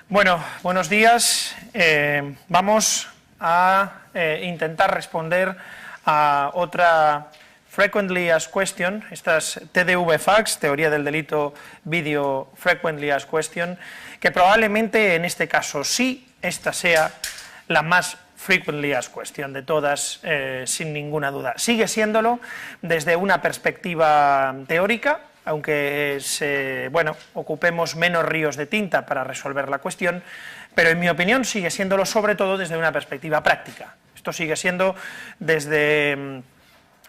Bueno, buenos días. Vamos a intentar responder a otra Frequently Asked Question, estas TDV-FAQs, Teoría del Delito Video Frequently Asked Question, que probablemente en este caso sí, esta sea la más Frequently Asked Question de todas, sin ninguna duda. Sigue siéndolo desde una perspectiva teórica, aunque ocupemos menos ríos de tinta para resolver la cuestión, pero en mi opinión sigue siéndolo sobre todo desde una perspectiva práctica. Esto sigue siendo desde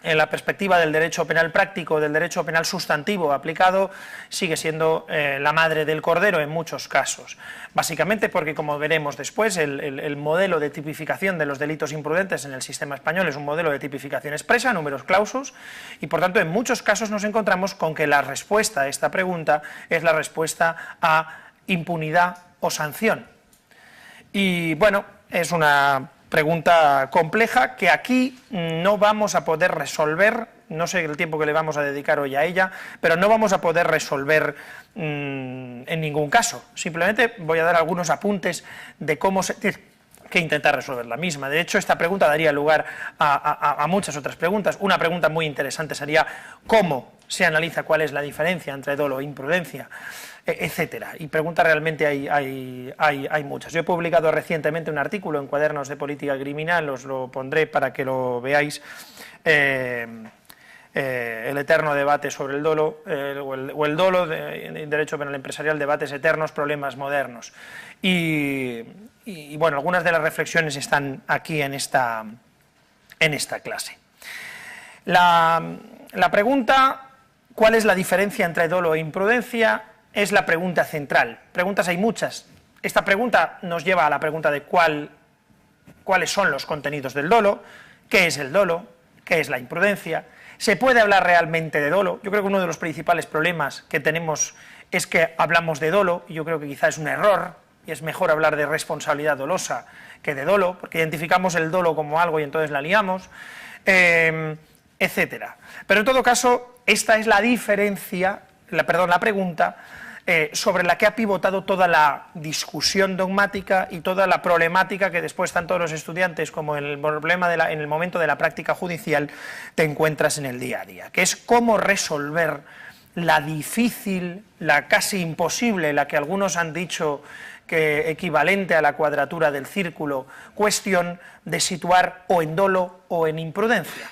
la perspectiva del derecho penal práctico, del derecho penal sustantivo aplicado, sigue siendo la madre del cordero en muchos casos. Básicamente porque, como veremos después, el modelo de tipificación de los delitos imprudentes en el sistema español es un modelo de tipificación expresa, numerus clausus, y por tanto en muchos casos nos encontramos con que la respuesta a esta pregunta es la respuesta a impunidad o sanción. Y bueno, es una pregunta compleja que aquí no vamos a poder resolver, no sé el tiempo que le vamos a dedicar hoy a ella, pero no vamos a poder resolver en ningún caso. Simplemente voy a dar algunos apuntes de cómo se tiene que intentar resolver la misma. De hecho, esta pregunta daría lugar a muchas otras preguntas. Una pregunta muy interesante sería cómo se analiza cuál es la diferencia entre dolo e imprudencia, etcétera. Y preguntas realmente hay muchas. Yo he publicado recientemente un artículo en Cuadernos de Política Criminal, os lo pondré para que lo veáis, el eterno debate sobre el dolo, o el dolo en derecho penal empresarial, debates eternos, problemas modernos. Y bueno, algunas de las reflexiones están aquí en esta clase. La pregunta, ¿cuál es la diferencia entre dolo e imprudencia?, es la pregunta central. Preguntas hay muchas. Esta pregunta nos lleva a la pregunta de cuáles son los contenidos del dolo, qué es el dolo, qué es la imprudencia. ¿Se puede hablar realmente de dolo? Yo creo que uno de los principales problemas que tenemos es que hablamos de dolo, y yo creo que quizá es un error, y es mejor hablar de responsabilidad dolosa que de dolo, porque identificamos el dolo como algo y entonces la liamos, etcétera. Pero en todo caso, esta es la diferencia, la pregunta sobre la que ha pivotado toda la discusión dogmática y toda la problemática que después tanto los estudiantes como en el momento de la práctica judicial te encuentras en el día a día, que es cómo resolver la difícil, la casi imposible, la que algunos han dicho que equivalente a la cuadratura del círculo, cuestión de situar o en dolo o en imprudencia.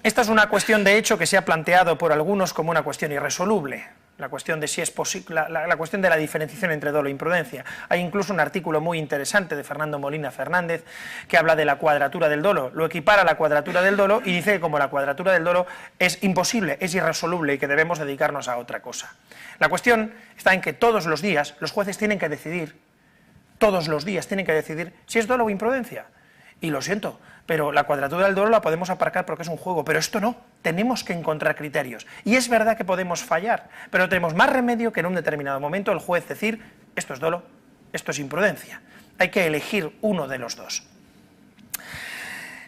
Esta es una cuestión de hecho que se ha planteado por algunos como una cuestión irresoluble. La cuestión de si es posible, la cuestión de la diferenciación entre dolo e imprudencia. Hay incluso un artículo muy interesante de Fernando Molina Fernández que habla de la cuadratura del dolo, lo equipara a la cuadratura del dolo y dice que como la cuadratura del dolo es imposible, es irresoluble y que debemos dedicarnos a otra cosa. La cuestión está en que todos los días los jueces tienen que decidir, si es dolo o imprudencia. Y lo siento, pero la cuadratura del dolo la podemos aparcar porque es un juego, pero esto no, tenemos que encontrar criterios. Y es verdad que podemos fallar, pero tenemos más remedio que en un determinado momento el juez decir, esto es dolo, esto es imprudencia. Hay que elegir uno de los dos.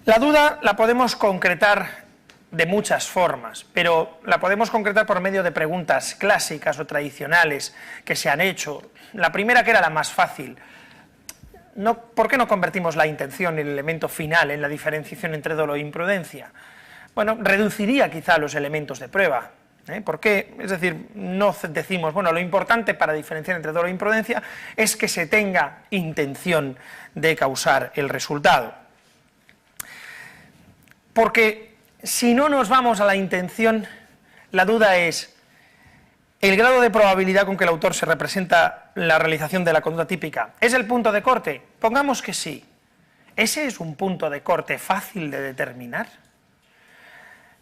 La duda la podemos concretar de muchas formas, pero la podemos concretar por medio de preguntas clásicas o tradicionales que se han hecho. La primera, que era la más fácil, ¿por qué no convertimos la intención, el elemento final, en la diferenciación entre dolo e imprudencia? Bueno, reduciría quizá los elementos de prueba. ¿Por qué? Es decir, no decimos, bueno, lo importante para diferenciar entre dolo e imprudencia es que se tenga intención de causar el resultado. Porque si no nos vamos a la intención, la duda es el grado de probabilidad con que el autor se representa la realización de la conducta típica. ¿Es el punto de corte? Pongamos que sí. ¿Ese es un punto de corte fácil de determinar?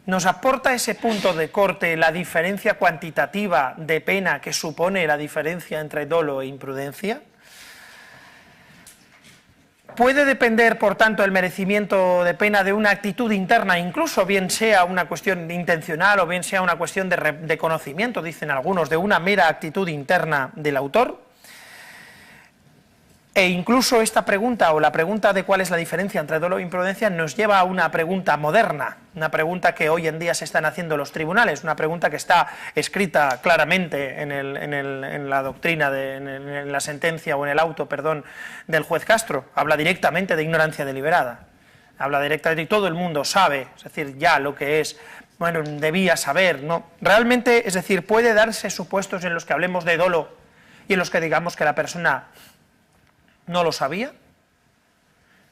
¿Nos aporta ese punto de corte la diferencia cuantitativa de pena que supone la diferencia entre dolo e imprudencia? ¿Puede depender, por tanto, el merecimiento de pena de una actitud interna, incluso bien sea una cuestión intencional o bien sea una cuestión de conocimiento, dicen algunos, de una mera actitud interna del autor? E incluso esta pregunta, o la pregunta de cuál es la diferencia entre dolo e imprudencia, nos lleva a una pregunta moderna, una pregunta que hoy en día se están haciendo los tribunales, una pregunta que está escrita claramente en la doctrina, en la sentencia o en el auto, perdón, del juez Castro. Habla directamente de ignorancia deliberada, habla directamente, y todo el mundo sabe, es decir, ya lo que es, bueno, debía saber, ¿no? Realmente, es decir, puede darse supuestos en los que hablemos de dolo y en los que digamos que la persona no lo sabía.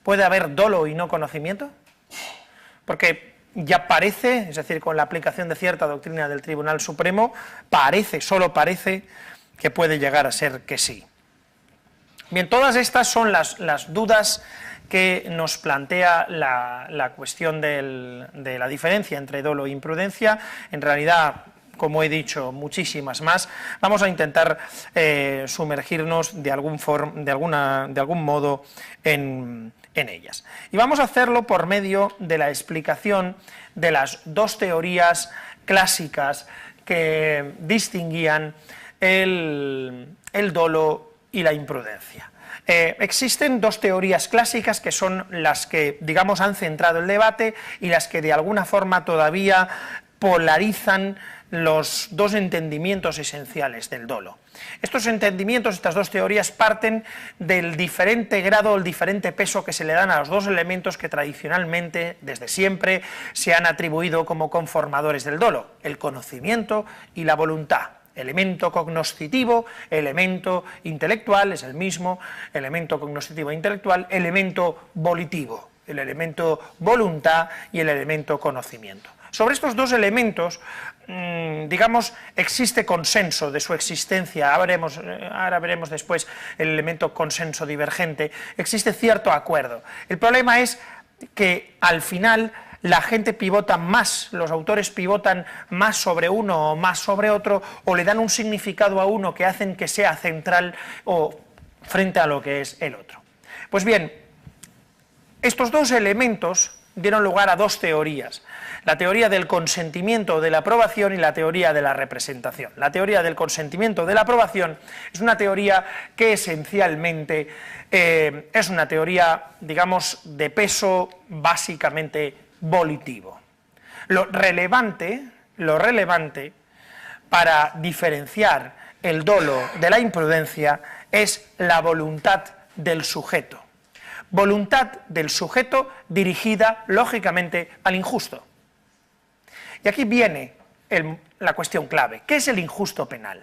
¿Puede haber dolo y no conocimiento? Porque ya parece, es decir, con la aplicación de cierta doctrina del Tribunal Supremo, parece, solo parece, que puede llegar a ser que sí. Bien, todas estas son las dudas que nos plantea la cuestión de la diferencia entre dolo e imprudencia. En realidad, como he dicho, muchísimas más. Vamos a intentar sumergirnos de algún modo en ellas. Y vamos a hacerlo por medio de la explicación de las dos teorías clásicas que distinguían el dolo y la imprudencia. Existen dos teorías clásicas que son las que, digamos, han centrado el debate y las que de alguna forma todavía polarizan los dos entendimientos esenciales del dolo. Estos entendimientos, estas dos teorías, parten del diferente grado, el diferente peso que se le dan a los dos elementos que tradicionalmente, desde siempre, se han atribuido como conformadores del dolo: el conocimiento y la voluntad. Elemento cognoscitivo, elemento intelectual, es el mismo, elemento cognoscitivo e intelectual, elemento volitivo, el elemento voluntad y el elemento conocimiento. Sobre estos dos elementos, digamos, existe consenso de su existencia. Ahora veremos después el elemento consenso divergente. Existe cierto acuerdo. El problema es que al final la gente pivota más, los autores pivotan más sobre uno o más sobre otro, o le dan un significado a uno que hacen que sea central o frente a lo que es el otro. Pues bien, estos dos elementos dieron lugar a dos teorías: la teoría del consentimiento o de la aprobación y la teoría de la representación. La teoría del consentimiento o de la aprobación es una teoría que esencialmente es una teoría, digamos, de peso básicamente volitivo. Lo relevante para diferenciar el dolo de la imprudencia es la voluntad del sujeto. Voluntad del sujeto dirigida, lógicamente, al injusto. Y aquí viene la cuestión clave. ¿Qué es el injusto penal?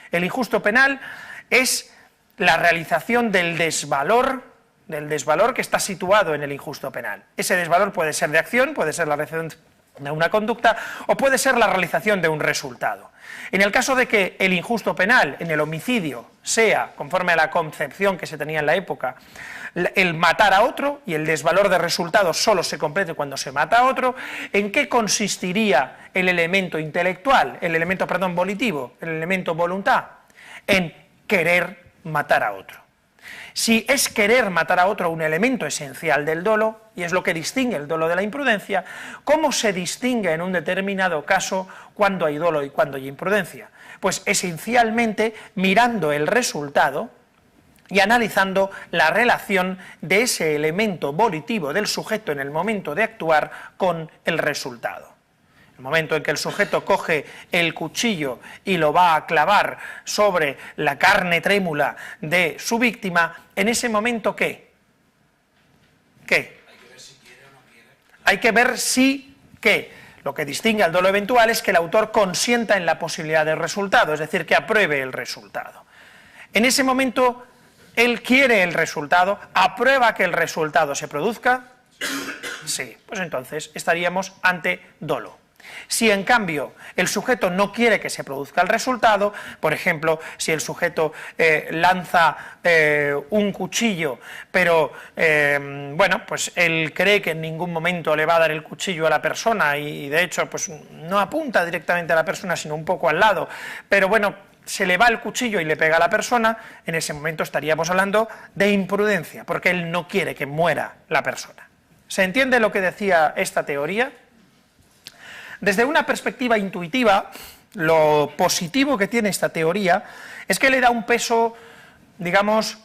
El injusto penal es la realización del desvalor que está situado en el injusto penal. Ese desvalor puede ser de acción, puede ser la realización de una conducta, o puede ser la realización de un resultado. En el caso de que el injusto penal en el homicidio sea, conforme a la concepción que se tenía en la época, el matar a otro, y el desvalor de resultado solo se complete cuando se mata a otro, ¿en qué consistiría el elemento intelectual, el elemento, perdón, volitivo, el elemento voluntad? En querer matar a otro. Si es querer matar a otro un elemento esencial del dolo, y es lo que distingue el dolo de la imprudencia, ¿cómo se distingue en un determinado caso cuando hay dolo y cuando hay imprudencia? Pues esencialmente mirando el resultado y analizando la relación de ese elemento volitivo del sujeto en el momento de actuar con el resultado. El momento en que el sujeto coge el cuchillo y lo va a clavar sobre la carne trémula de su víctima, en ese momento, ¿qué? ¿Qué? Hay que ver si quiere o no quiere. Hay que ver si, ¿qué? Lo que distingue al dolo eventual es que el autor consienta en la posibilidad del resultado, es decir, que apruebe el resultado. En ese momento, él quiere el resultado, aprueba que el resultado se produzca. Sí, pues entonces estaríamos ante dolo. Si en cambio el sujeto no quiere que se produzca el resultado, por ejemplo, si el sujeto lanza un cuchillo, pero bueno, pues él cree que en ningún momento le va a dar el cuchillo a la persona y de hecho pues no apunta directamente a la persona sino un poco al lado, pero bueno, se le va el cuchillo y le pega a la persona, en ese momento estaríamos hablando de imprudencia, porque él no quiere que muera la persona. ¿Se entiende lo que decía esta teoría? Desde una perspectiva intuitiva, lo positivo que tiene esta teoría es que le da un peso, digamos,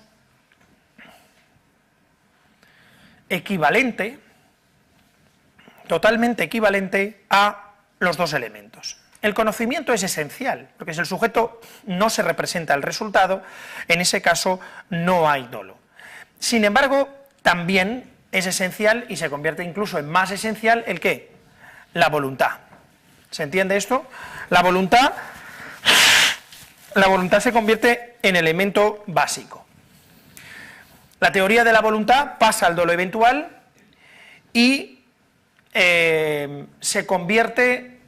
equivalente, totalmente equivalente a los dos elementos. El conocimiento es esencial, porque si el sujeto no se representa el resultado, en ese caso no hay dolo. Sin embargo, también es esencial y se convierte incluso en más esencial el ¿qué? La voluntad. ¿Se entiende esto? La voluntad se convierte en elemento básico. La teoría de la voluntad pasa al dolo eventual y se convierte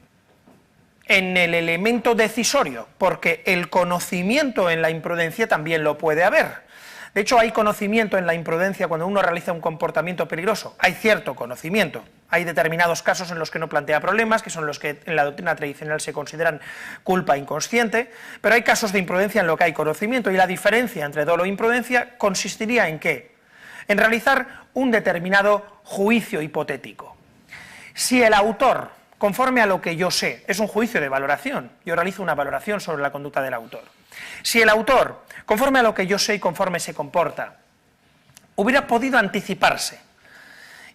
en el elemento decisorio, porque el conocimiento en la imprudencia también lo puede haber. De hecho, hay conocimiento en la imprudencia cuando uno realiza un comportamiento peligroso. Hay cierto conocimiento. Hay determinados casos en los que no plantea problemas, que son los que en la doctrina tradicional se consideran culpa inconsciente, pero hay casos de imprudencia en los que hay conocimiento, y la diferencia entre dolo e imprudencia consistiría en ¿qué? En realizar un determinado juicio hipotético. Si el autor, conforme a lo que yo sé, es un juicio de valoración, yo realizo una valoración sobre la conducta del autor. Si el autor, conforme a lo que yo sé y conforme se comporta, hubiera podido anticiparse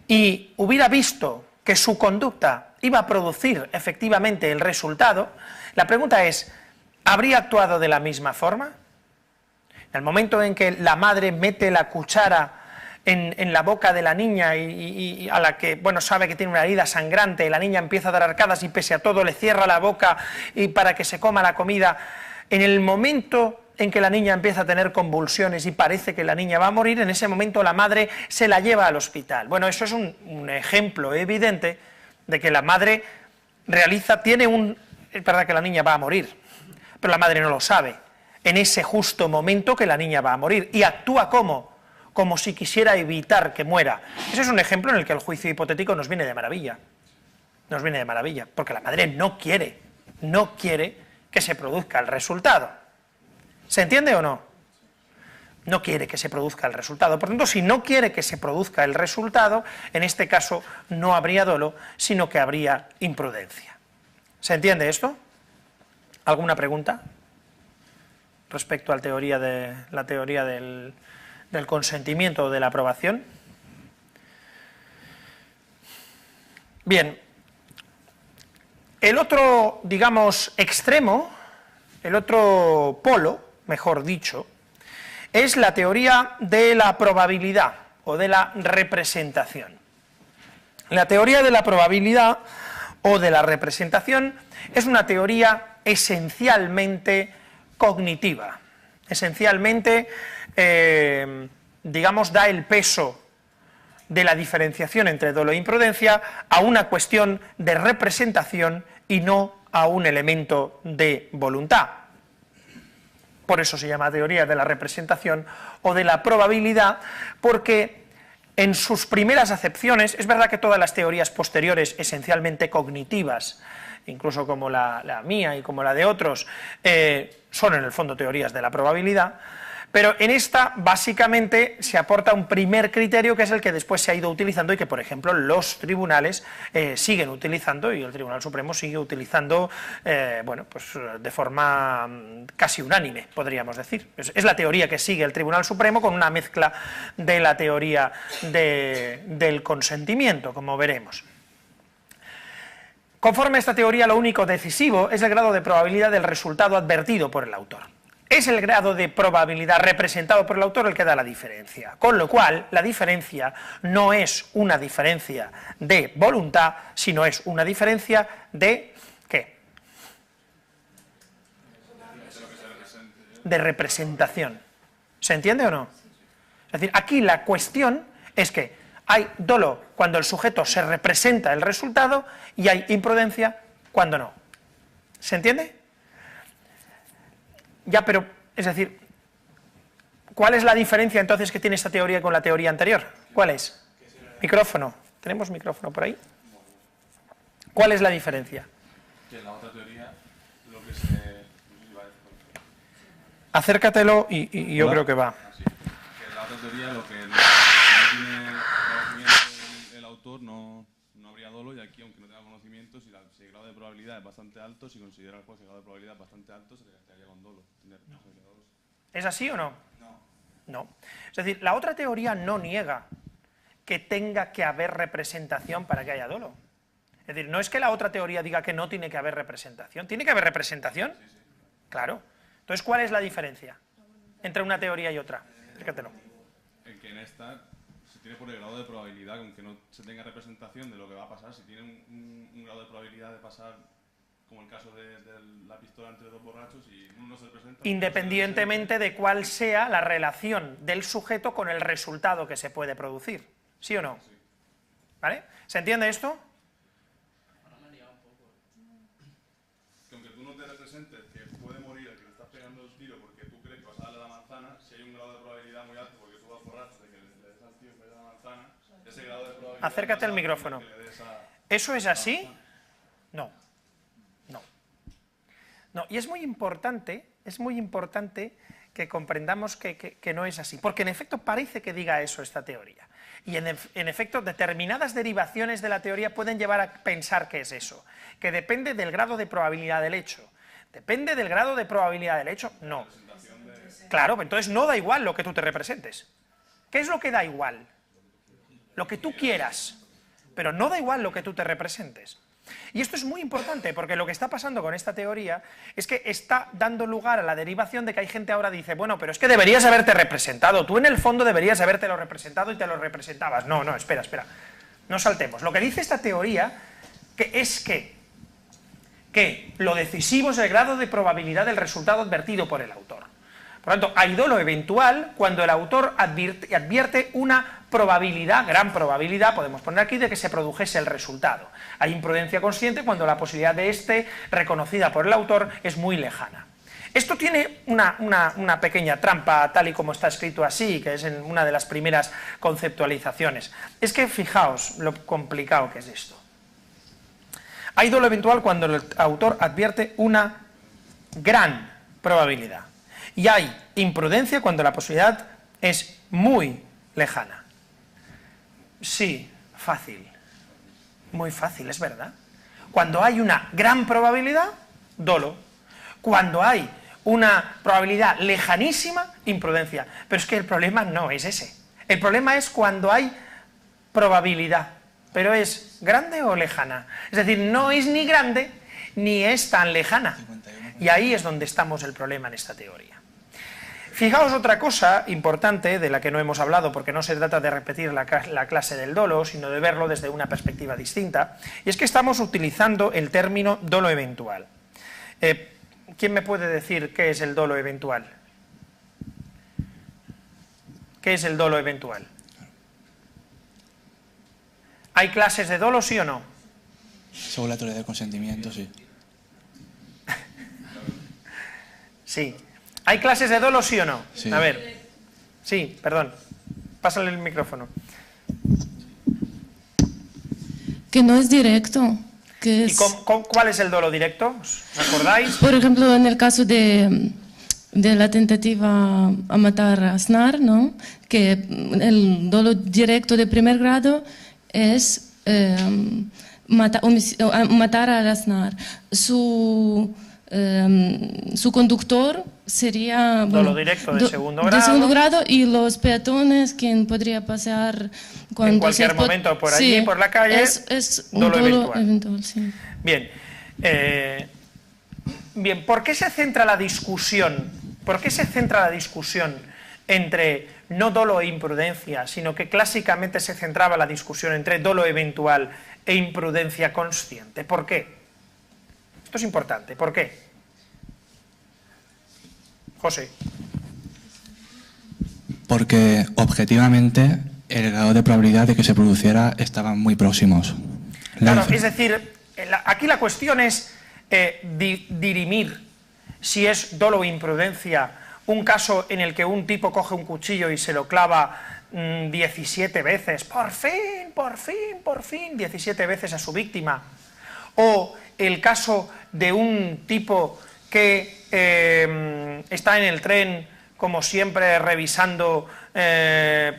y hubiera visto que su conducta iba a producir efectivamente el resultado, la pregunta es, ¿habría actuado de la misma forma? En el momento en que la madre mete la cuchara en la boca de la niña y a la que, bueno, sabe que tiene una herida sangrante, la niña empieza a dar arcadas y pese a todo le cierra la boca y para que se coma la comida, en el momento en que la niña empieza a tener convulsiones y parece que la niña va a morir, en ese momento la madre se la lleva al hospital. Bueno, eso es un ejemplo evidente de que la madre es verdad que la niña va a morir, pero la madre no lo sabe, en ese justo momento que la niña va a morir, y actúa como si quisiera evitar que muera. Ese es un ejemplo en el que el juicio hipotético nos viene de maravilla, porque la madre no quiere que se produzca el resultado. ¿Se entiende o no? No quiere que se produzca el resultado. Por tanto, si no quiere que se produzca el resultado, en este caso no habría dolo, sino que habría imprudencia. ¿Se entiende esto? ¿Alguna pregunta respecto a la teoría del consentimiento o de la aprobación? Bien. El otro, digamos, extremo, el otro polo, mejor dicho, es la teoría de la probabilidad o de la representación. La teoría de la probabilidad o de la representación es una teoría esencialmente cognitiva, esencialmente, digamos, da el peso de la diferenciación entre dolo e imprudencia a una cuestión de representación y no a un elemento de voluntad. Por eso se llama teoría de la representación o de la probabilidad, porque en sus primeras acepciones, es verdad que todas las teorías posteriores, esencialmente cognitivas, incluso como la mía y como la de otros, son en el fondo teorías de la probabilidad, pero en esta básicamente se aporta un primer criterio que es el que después se ha ido utilizando y que, por ejemplo, los tribunales siguen utilizando, y el Tribunal Supremo sigue utilizando, bueno, pues de forma casi unánime, podríamos decir. Es la teoría que sigue el Tribunal Supremo con una mezcla de la teoría del consentimiento, como veremos. Conforme a esta teoría, lo único decisivo es el grado de probabilidad del resultado advertido por el autor. Es el grado de probabilidad representado por el autor el que da la diferencia, con lo cual la diferencia no es una diferencia de voluntad, sino es una diferencia de ¿qué? De representación. ¿Se entiende o no? Es decir, aquí la cuestión es que hay dolo cuando el sujeto se representa el resultado y hay imprudencia cuando no. ¿Se entiende? Ya, pero, es decir, ¿cuál es la diferencia entonces que tiene esta teoría con la teoría anterior? ¿Cuál es? Micrófono. ¿Tenemos micrófono por ahí? ¿Cuál es la diferencia? Que en la otra teoría lo que se... Acércatelo y yo creo que va. Sí. Que en la otra teoría lo que no tiene conocimiento el autor no habría dolo, y aquí, aunque no tenga conocimiento, si el grado de probabilidad es bastante alto, si considera el juez el grado de probabilidad bastante alto, se le haría con dolo. ¿Es así o no? No. No. Es decir, la otra teoría no niega que tenga que haber representación para que haya dolo. Es decir, no es que la otra teoría diga que no tiene que haber representación. ¿Tiene que haber representación? Claro. Entonces, ¿cuál es la diferencia entre una teoría y otra? Fíjatelo. En que en esta se tiene por el grado de probabilidad, aunque no se tenga representación de lo que va a pasar, si tiene un grado de probabilidad de pasar, como el caso de la pistola entre dos borrachos, y uno se presenta... Independientemente de cuál sea la relación del sujeto con el resultado que se puede producir. ¿Sí o no? Sí. ¿Vale? ¿Se entiende esto? Que aunque tú no te representes que puede morir el que le estás pegando el tiro porque tú crees que vas a darle la manzana, si hay un grado de probabilidad muy alto porque tú vas borracho de que le des al tío en vez de la manzana, ese grado de probabilidad... Acércate al micrófono. ¿Eso es así? No. No. No. Y es muy importante que comprendamos que no es así, porque en efecto parece que diga eso esta teoría. Y en efecto determinadas derivaciones de la teoría pueden llevar a pensar que es eso, que depende del grado de probabilidad del hecho. ¿Depende del grado de probabilidad del hecho? No. Claro, entonces no da igual lo que tú te representes. ¿Qué es lo que da igual? Lo que tú quieras, pero no da igual lo que tú te representes. Y esto es muy importante, porque lo que está pasando con esta teoría es que está dando lugar a la derivación de que hay gente ahora que dice, bueno, pero es que deberías haberte representado, tú en el fondo deberías habértelo representado y te lo representabas. No, no, espera, no saltemos. Lo que dice esta teoría es que lo decisivo es el grado de probabilidad del resultado advertido por el autor. Por lo tanto, hay dolo eventual cuando el autor advierte una probabilidad, gran probabilidad, podemos poner aquí, de que se produjese el resultado. Hay imprudencia consciente cuando la posibilidad de reconocida por el autor, es muy lejana. Esto tiene una pequeña trampa, tal y como está escrito así, que es en una de las primeras conceptualizaciones. Es que fijaos lo complicado que es esto. Hay dolo eventual cuando el autor advierte una gran probabilidad. Y hay imprudencia cuando la posibilidad es muy lejana. Sí, fácil. Muy fácil, es verdad. Cuando hay una gran probabilidad, dolo. Cuando hay una probabilidad lejanísima, imprudencia. Pero es que el problema no es ese. El problema es cuando hay probabilidad. Pero ¿es grande o lejana? Es decir, no es ni grande ni es tan lejana. Y ahí es donde estamos el problema en esta teoría. Fijaos otra cosa importante de la que no hemos hablado, porque no se trata de repetir la clase del dolo, sino de verlo desde una perspectiva distinta, y es que estamos utilizando el término dolo eventual. ¿Quién me puede decir qué es el dolo eventual? ¿Qué es el dolo eventual? ¿Hay clases de dolo, sí o no? Según la teoría del consentimiento, sí. Sí. ¿Hay clases de dolo, sí o no? Sí. A ver. Sí, perdón. Pásale el micrófono. Que no es directo. Que es... ¿Y cuál es el dolo directo? ¿Os acordáis? Por ejemplo, en el caso de la tentativa a matar a Aznar, ¿no? Que el dolo directo de primer grado es matar a Aznar. Su conductor sería dolo directo de segundo grado. De segundo grado, y los peatones, quien podría pasar cuando en cualquier momento por allí, sí, por la calle, es dolo eventual, sí. Bien. Bien, ¿por qué se centra la discusión? ¿Por qué se centra la discusión entre no dolo e imprudencia, sino que clásicamente se centraba la discusión entre dolo eventual e imprudencia consciente? ¿Por qué? Esto es importante. ¿Por qué? José. Porque objetivamente el grado de probabilidad de que se produciera estaban muy próximos. Claro, es decir, aquí la cuestión es dirimir si es dolo o imprudencia un caso en el que un tipo coge un cuchillo y se lo clava 17 veces, por fin, 17 veces a su víctima, o el caso de un tipo que está en el tren, como siempre, revisando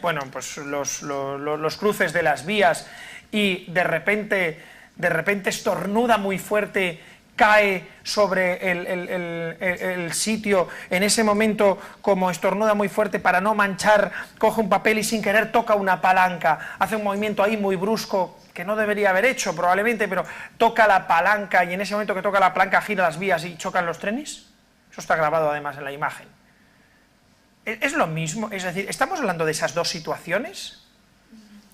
bueno, pues los cruces de las vías, y de repente estornuda muy fuerte cae sobre el sitio, en ese momento, como estornuda muy fuerte para no manchar, coge un papel y sin querer toca una palanca, hace un movimiento ahí muy brusco, que no debería haber hecho probablemente, pero toca la palanca y en ese momento que toca la palanca gira las vías y chocan los trenes? Eso está grabado además en la imagen. Es lo mismo, es decir, ¿estamos hablando de esas dos situaciones?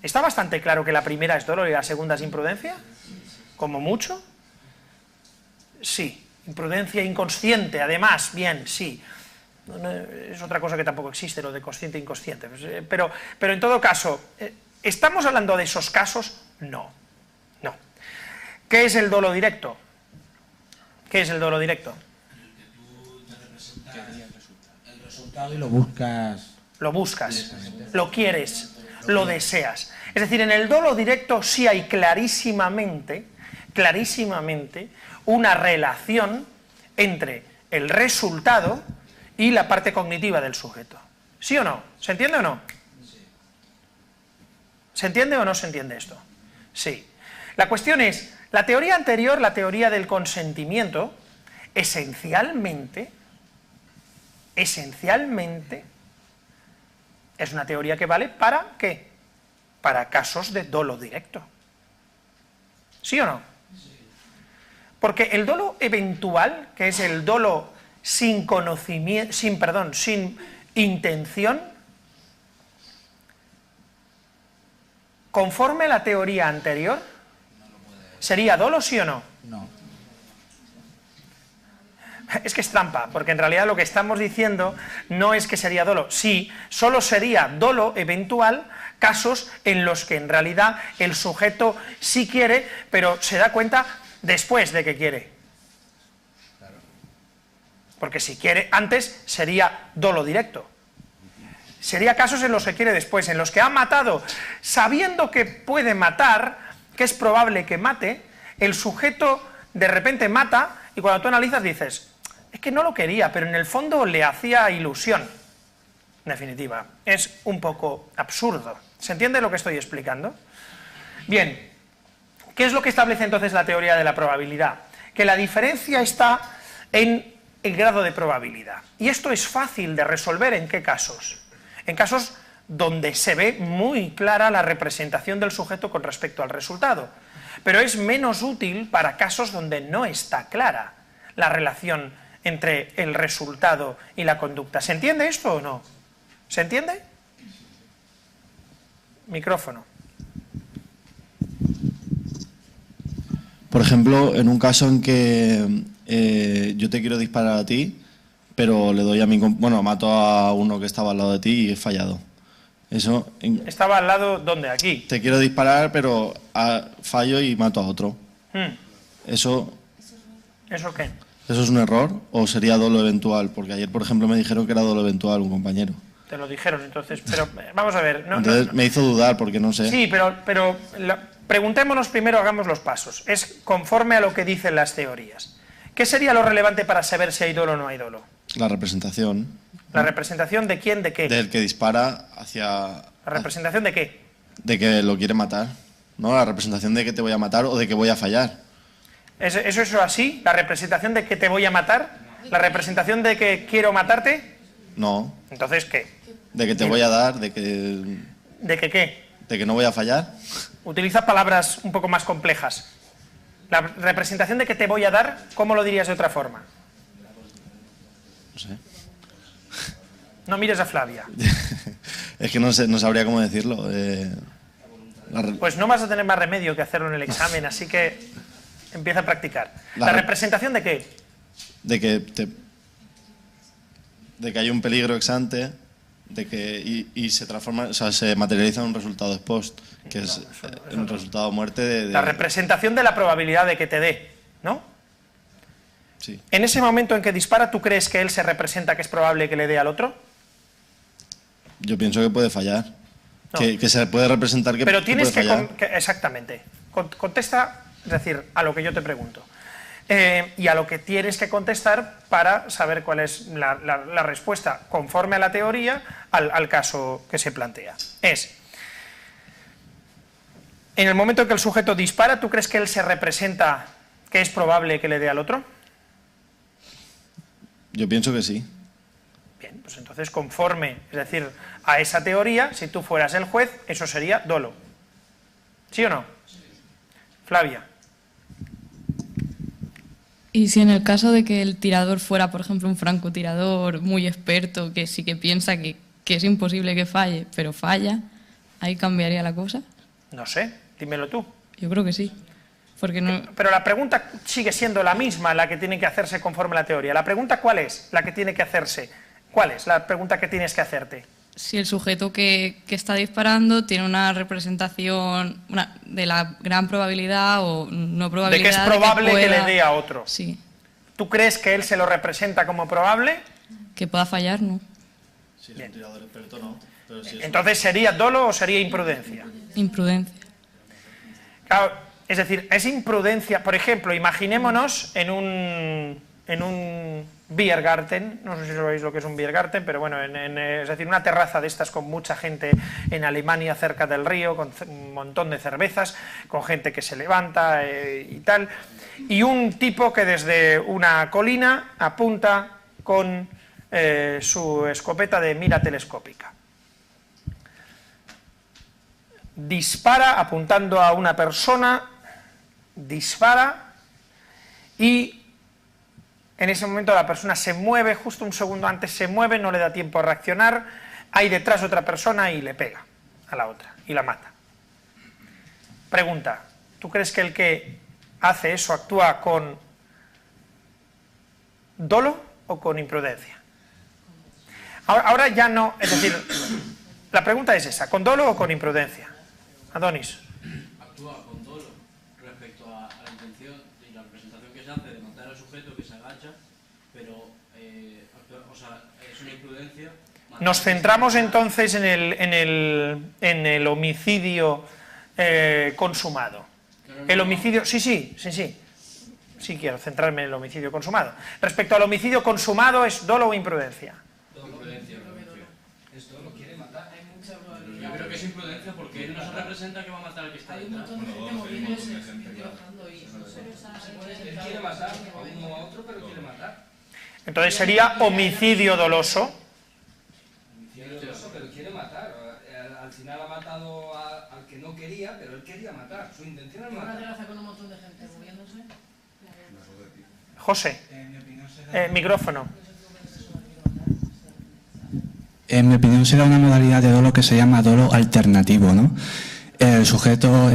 ¿Está bastante claro que la primera es dolo y la segunda es imprudencia? ¿Como mucho? Sí. Imprudencia inconsciente, además, bien, sí. Es otra cosa que tampoco existe, lo de consciente e inconsciente. Pero en todo caso, ¿estamos hablando de esos casos? No. No. ¿Qué es el dolo directo? ¿Qué es el dolo directo? El resultado y lo buscas. Lo buscas, lo quieres, lo deseas. Es decir, en el dolo directo sí hay clarísimamente una relación entre el resultado y la parte cognitiva del sujeto. ¿Sí o no? ¿Se entiende o no? ¿Se entiende o no se entiende esto? Sí. La cuestión es, la teoría anterior, la teoría del consentimiento, esencialmente, es una teoría que vale para ¿qué? Para casos de dolo directo. ¿Sí o no? Porque el dolo eventual, que es el dolo sin conocimiento, sin intención, conforme a la teoría anterior, ¿sería dolo, sí o no? No. Es que es trampa, porque en realidad lo que estamos diciendo no es que sería dolo. Sí, solo sería dolo eventual casos en los que en realidad el sujeto sí quiere, pero se da cuenta después de que quiere. Porque si quiere antes sería dolo directo. Sería casos en los que quiere después, en los que ha matado sabiendo que puede matar, que es probable que mate, el sujeto de repente mata y cuando tú analizas dices, es que no lo quería, pero en el fondo le hacía ilusión. En definitiva, es un poco absurdo. ¿Se entiende lo que estoy explicando? Bien, ¿qué es lo que establece entonces la teoría de la probabilidad? Que la diferencia está en el grado de probabilidad. Y esto es fácil de resolver, ¿en qué casos? En casos donde se ve muy clara la representación del sujeto con respecto al resultado. Pero es menos útil para casos donde no está clara la relación entre el resultado y la conducta. ¿Se entiende esto o no? ¿Se entiende? Micrófono. Por ejemplo, en un caso en que yo te quiero disparar a ti, pero le doy a bueno, mato a uno que estaba al lado de ti y he fallado. Eso. ¿Estaba al lado dónde? Aquí. Te quiero disparar, pero fallo y mato a otro. Eso. ¿Eso qué? ¿Eso es un error o sería dolo eventual? Porque ayer, por ejemplo, me dijeron que era dolo eventual un compañero. Te lo dijeron, entonces, pero vamos a ver. Entonces me hizo dudar porque no sé. Sí, pero preguntémonos primero, hagamos los pasos. Es conforme a lo que dicen las teorías. ¿Qué sería lo relevante para saber si hay dolo o no hay dolo? La representación. ¿La representación de quién, de qué? Del que dispara hacia... ¿La representación de qué? De que lo quiere matar. ¿No? La representación de que te voy a matar o de que voy a fallar. ¿Eso es así? ¿La representación de que te voy a matar? ¿La representación de que quiero matarte? No. Entonces, ¿qué? De que te voy a dar, de que... ¿De que qué? De que no voy a fallar. Utiliza palabras un poco más complejas. La representación de que te voy a dar, ¿cómo lo dirías de otra forma? No sé. No mires a Flavia. Es que no sé, no sabría cómo decirlo. Pues no vas a tener más remedio que hacerlo en el examen, así que empieza a practicar. ¿La representación de qué? De que hay un peligro ex ante, de que y se transforma, o sea, se materializa en un resultado ex post, que es un resultado de muerte La representación de la probabilidad de que te dé, ¿no? Sí. En ese momento en que dispara, ¿tú crees que él se representa que es probable que le dé al otro? Yo pienso que puede fallar. No. Que se puede representar que Pero tienes puede fallar. exactamente. Contesta, es decir, a lo que yo te pregunto. Y a lo que tienes que contestar para saber cuál es la respuesta conforme a la teoría al caso que se plantea. Es, en el momento en que el sujeto dispara, ¿tú crees que él se representa ¿Que es probable que le dé al otro? Yo pienso que sí. Bien, pues entonces conforme, es decir, a esa teoría, si tú fueras el juez, eso sería dolo. ¿Sí o no? Flavia. Y si en el caso de que el tirador fuera, por ejemplo, un francotirador muy experto, que sí que piensa que es imposible que falle, pero falla, ¿ahí cambiaría la cosa? No sé, dímelo tú. Yo creo que sí. Porque no... Pero la pregunta sigue siendo la misma, la que tiene que hacerse conforme a la teoría. ¿La pregunta cuál es? La que tiene que hacerse. ¿Cuál es la pregunta que tienes que hacerte? Si el sujeto que está disparando tiene una representación de la gran probabilidad o no probabilidad... De que es probable que le dé a otro. Sí. ¿Tú crees que él se lo representa como probable? Que pueda fallar, ¿no? Si es un tirador experto, no. Pero si es Entonces, ¿sería dolo o sería imprudencia? Imprudencia. Claro, es decir, es imprudencia. Por ejemplo, imaginémonos en un Biergarten, no sé si sabéis lo que es un Biergarten, pero bueno, es decir, una terraza de estas con mucha gente en Alemania cerca del río, con un montón de cervezas, con gente que se levanta y tal, y un tipo que desde una colina apunta con su escopeta de mira telescópica. Dispara apuntando a una persona, dispara y en ese momento la persona se mueve, justo un segundo antes se mueve, no le da tiempo a reaccionar, hay detrás otra persona y le pega a la otra y la mata. Pregunta, ¿tú crees que el que hace eso actúa con dolo o con imprudencia? Ahora ya no, es decir, la pregunta es esa, ¿con dolo o con imprudencia? Adonis. Actúa con dolo respecto a la intención y la representación que se hace de matar al sujeto que se agacha, pero es una imprudencia. Nos centramos entonces en el homicidio consumado. El homicidio, sí quiero centrarme en el homicidio consumado. Respecto al homicidio consumado, ¿es dolo o imprudencia? Imprudencia. Esto lo quiere matar. Yo creo que es imprudencia porque él no se representa que va a matar al que está detrás. Él quiere matar a uno o a otro, pero quiere matar. Entonces sería homicidio doloso. Pero quiere matar. Al final ha matado al que no quería, pero él quería matar. Su intención es matar. Con un montón de gente moviéndose. José, micrófono. En mi opinión será una modalidad de dolo que se llama dolo alternativo, ¿no? El sujeto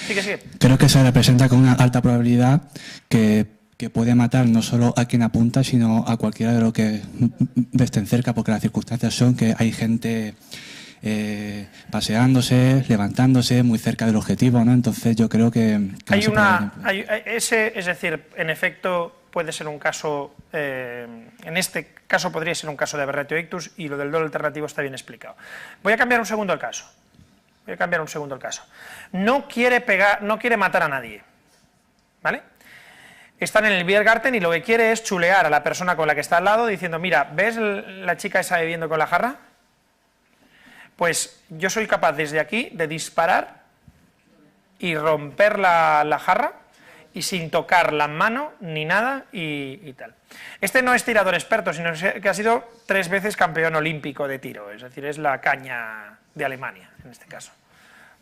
Sigue. creo que se representa con una alta probabilidad que puede matar no solo a quien apunta, sino a cualquiera de los que estén cerca, porque las circunstancias son que hay gente paseándose, levantándose muy cerca del objetivo, ¿no? Entonces yo creo que es decir, en efecto puede ser un caso, en este caso podría ser un caso de aberratio ictus y lo del dolo alternativo está bien explicado. Voy a cambiar un segundo el caso. No quiere matar a nadie, ¿vale? Están en el Biergarten y lo que quiere es chulear a la persona con la que está al lado diciendo, mira, ¿ves la chica esa bebiendo con la jarra? Pues yo soy capaz desde aquí de disparar y romper la jarra y sin tocar la mano ni nada y tal. Este no es tirador experto, sino que ha sido 3 veces campeón olímpico de tiro, es decir, es la caña de Alemania en este caso,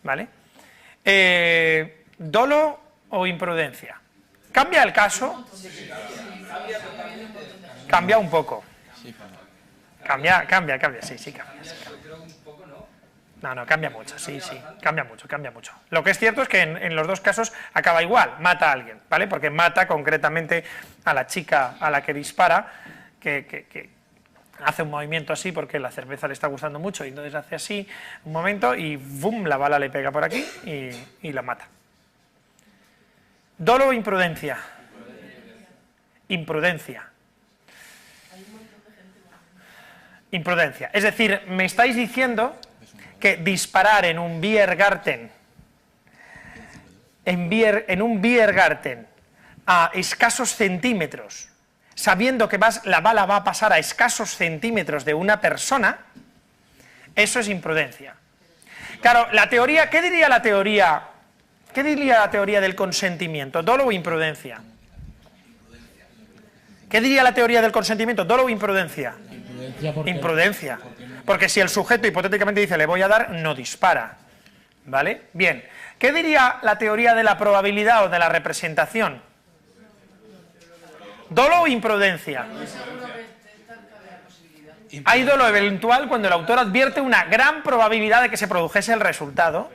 ¿vale? ¿Dolo o imprudencia? ¿Cambia el caso? Cambia un poco. Cambia, sí, cambia. No, cambia mucho, sí, cambia mucho. Lo que es cierto es que en los dos casos acaba igual, mata a alguien, ¿vale? Porque mata concretamente a la chica a la que dispara, que hace un movimiento así porque la cerveza le está gustando mucho y entonces hace así un momento y ¡bum!, la bala le pega por aquí y la mata. ¿Dolo o imprudencia? Imprudencia. Es decir, me estáis diciendo que disparar en un Biergarten, en un Biergarten a escasos centímetros, sabiendo que la bala va a pasar a escasos centímetros de una persona, eso es imprudencia. Claro, la teoría, ¿qué diría la teoría ¿Qué diría la teoría del consentimiento? ¿Dolo o imprudencia? ¿Qué diría la teoría del consentimiento? ¿Dolo o imprudencia? Imprudencia. Porque si el sujeto hipotéticamente dice le voy a dar, no dispara. ¿Vale? Bien. ¿Qué diría la teoría de la probabilidad o de la representación? ¿Dolo o imprudencia? Hay dolo eventual cuando el autor advierte una gran probabilidad de que se produjese el resultado.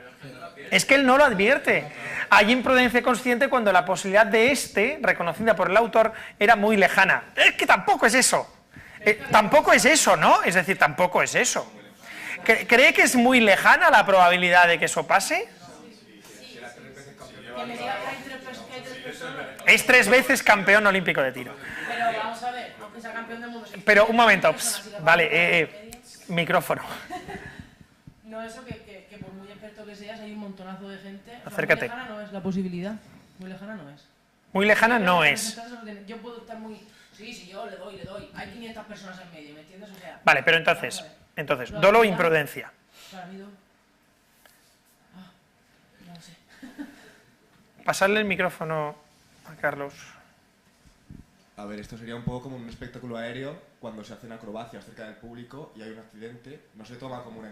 Es que él no lo advierte. Hay imprudencia consciente cuando la posibilidad de reconocida por el autor, era muy lejana. Es que tampoco es eso. Tampoco es eso, ¿no? Es decir, tampoco es eso. ¿Cree que es muy lejana la probabilidad de que eso pase? Es 3 veces campeón olímpico de tiro. Pero vamos a ver, aunque sea campeón del mundo... Pero un momento, vale, micrófono. No, eso que por muy experto que seas, hay un montonazo de gente... Acércate. Muy lejana no es la posibilidad. Muy lejana no es. Muy lejana no es. Yo puedo estar muy... Sí, yo le doy. Hay 500 personas en medio, ¿me entiendes? O sea... Vale, pero entonces, dolo o imprudencia. Para mí, no sé. Pasarle el micrófono a Carlos. A ver, esto sería un poco como un espectáculo aéreo cuando se hacen acrobacias cerca del público y hay un accidente. No se toma como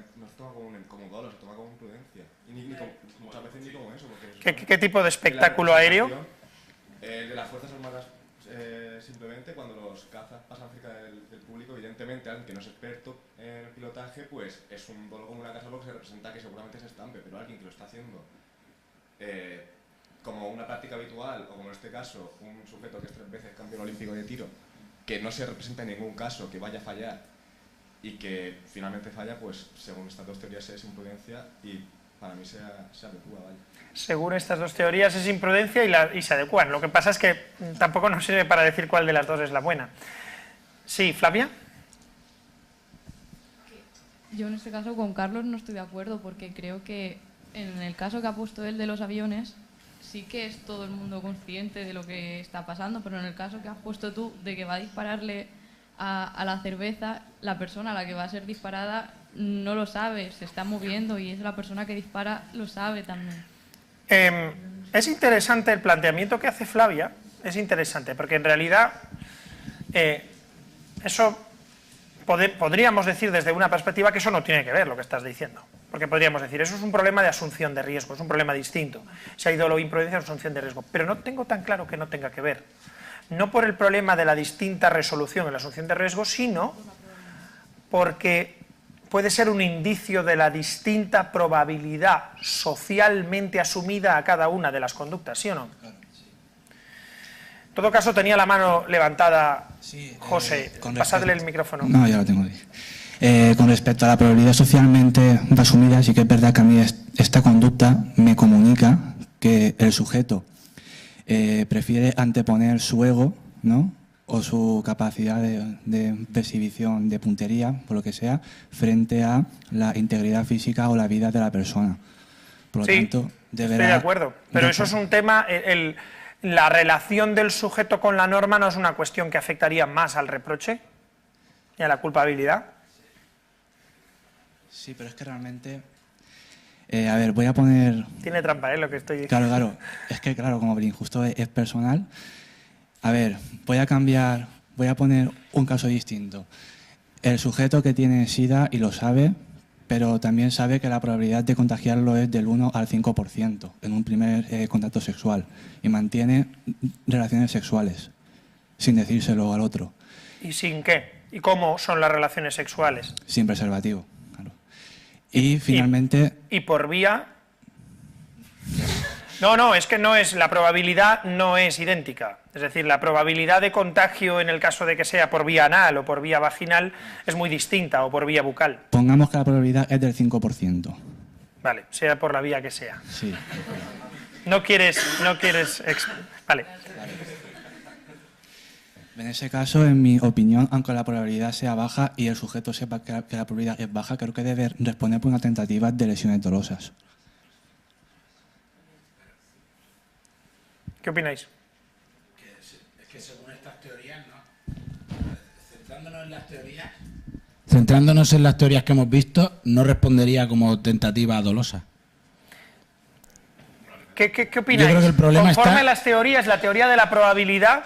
como dolo, se toma como imprudencia. Y muchas veces ni como eso. ¿Qué tipo de espectáculo aéreo? De las Fuerzas Armadas, simplemente cuando los cazas pasan cerca del público, evidentemente alguien que no es experto en el pilotaje, pues es un dolo como una casa porque se representa que seguramente se estampe, pero alguien que lo está haciendo como una práctica habitual, o como en este caso, un sujeto que es 3 veces campeón olímpico de tiro, que no se representa en ningún caso que vaya a fallar y que finalmente falla, pues según estas 2 teorías es imprudencia y para mí se adecua, vaya. Según estas 2 teorías es imprudencia y se adecuan. Lo que pasa es que tampoco nos sirve para decir cuál de las 2 es la buena. Sí, Flavia. Yo en este caso con Carlos no estoy de acuerdo porque creo que en el caso que ha puesto él de los aviones sí que es todo el mundo consciente de lo que está pasando, pero en el caso que has puesto tú de que va a dispararle a la cerveza, la persona a la que va a ser disparada no lo sabe, se está moviendo y es la persona que dispara lo sabe también. Es interesante el planteamiento que hace Flavia, es interesante, porque en realidad eso podríamos decir desde una perspectiva que eso no tiene que ver lo que estás diciendo. Porque podríamos decir, eso es un problema de asunción de riesgo, es un problema distinto. Si hay dolo o imprudencia, es asunción de riesgo. Pero no tengo tan claro que no tenga que ver. No por el problema de la distinta resolución en la asunción de riesgo, sino porque puede ser un indicio de la distinta probabilidad socialmente asumida a cada una de las conductas, ¿sí o no? En todo caso, tenía la mano levantada José. Pasadle el micrófono. No, ya lo tengo ahí. Con respecto a la probabilidad socialmente asumida, sí que es verdad que a mí esta conducta me comunica que el sujeto prefiere anteponer su ego, ¿no?, o su capacidad de exhibición, de puntería, por lo que sea, frente a la integridad física o la vida de la persona. Por lo tanto, deberá... Estoy de acuerdo, pero eso es un tema... La relación del sujeto con la norma no es una cuestión que afectaría más al reproche y a la culpabilidad. Sí, pero es que realmente... a ver, voy a poner... Tiene trampa, lo que estoy diciendo. Claro. Es que, claro, como el injusto es personal. A ver, voy a poner un caso distinto. El sujeto que tiene SIDA y lo sabe, pero también sabe que la probabilidad de contagiarlo es del 1 al 5% en un primer contacto sexual y mantiene relaciones sexuales sin decírselo al otro. ¿Y sin qué? ¿Y cómo son las relaciones sexuales? Sin preservativo, claro. Y finalmente... ¿Y por vía? No, es que no es, la probabilidad no es idéntica. Es decir, la probabilidad de contagio en el caso de que sea por vía anal o por vía vaginal es muy distinta, o por vía bucal. Pongamos que la probabilidad es del 5%. Vale, sea por la vía que sea. Sí. No quieres... Vale. En ese caso, en mi opinión, aunque la probabilidad sea baja y el sujeto sepa que la probabilidad es baja, creo que debe responder por una tentativa de lesiones dolosas. ¿Qué opináis? Es que según estas teorías, ¿no? Centrándonos en las teorías que hemos visto, no respondería como tentativa dolosa. ¿Qué opináis? Yo creo que el problema Conforme está... las teorías, la teoría de la probabilidad,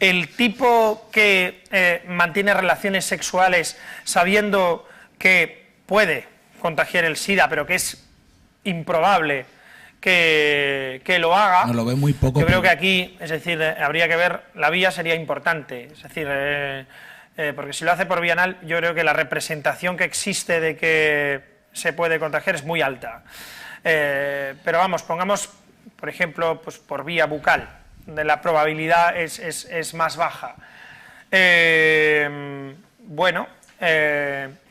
el tipo que mantiene relaciones sexuales sabiendo que puede contagiar el SIDA, pero que es improbable que lo haga, No lo ve muy poco. yo creo pero- que aquí, es decir, habría que ver, la vía sería importante, es decir, porque si lo hace por vía anal, yo creo que la representación que existe de que se puede contagiar es muy alta. Pero vamos, pongamos, por ejemplo, pues por vía bucal, donde la probabilidad es más baja. Bueno,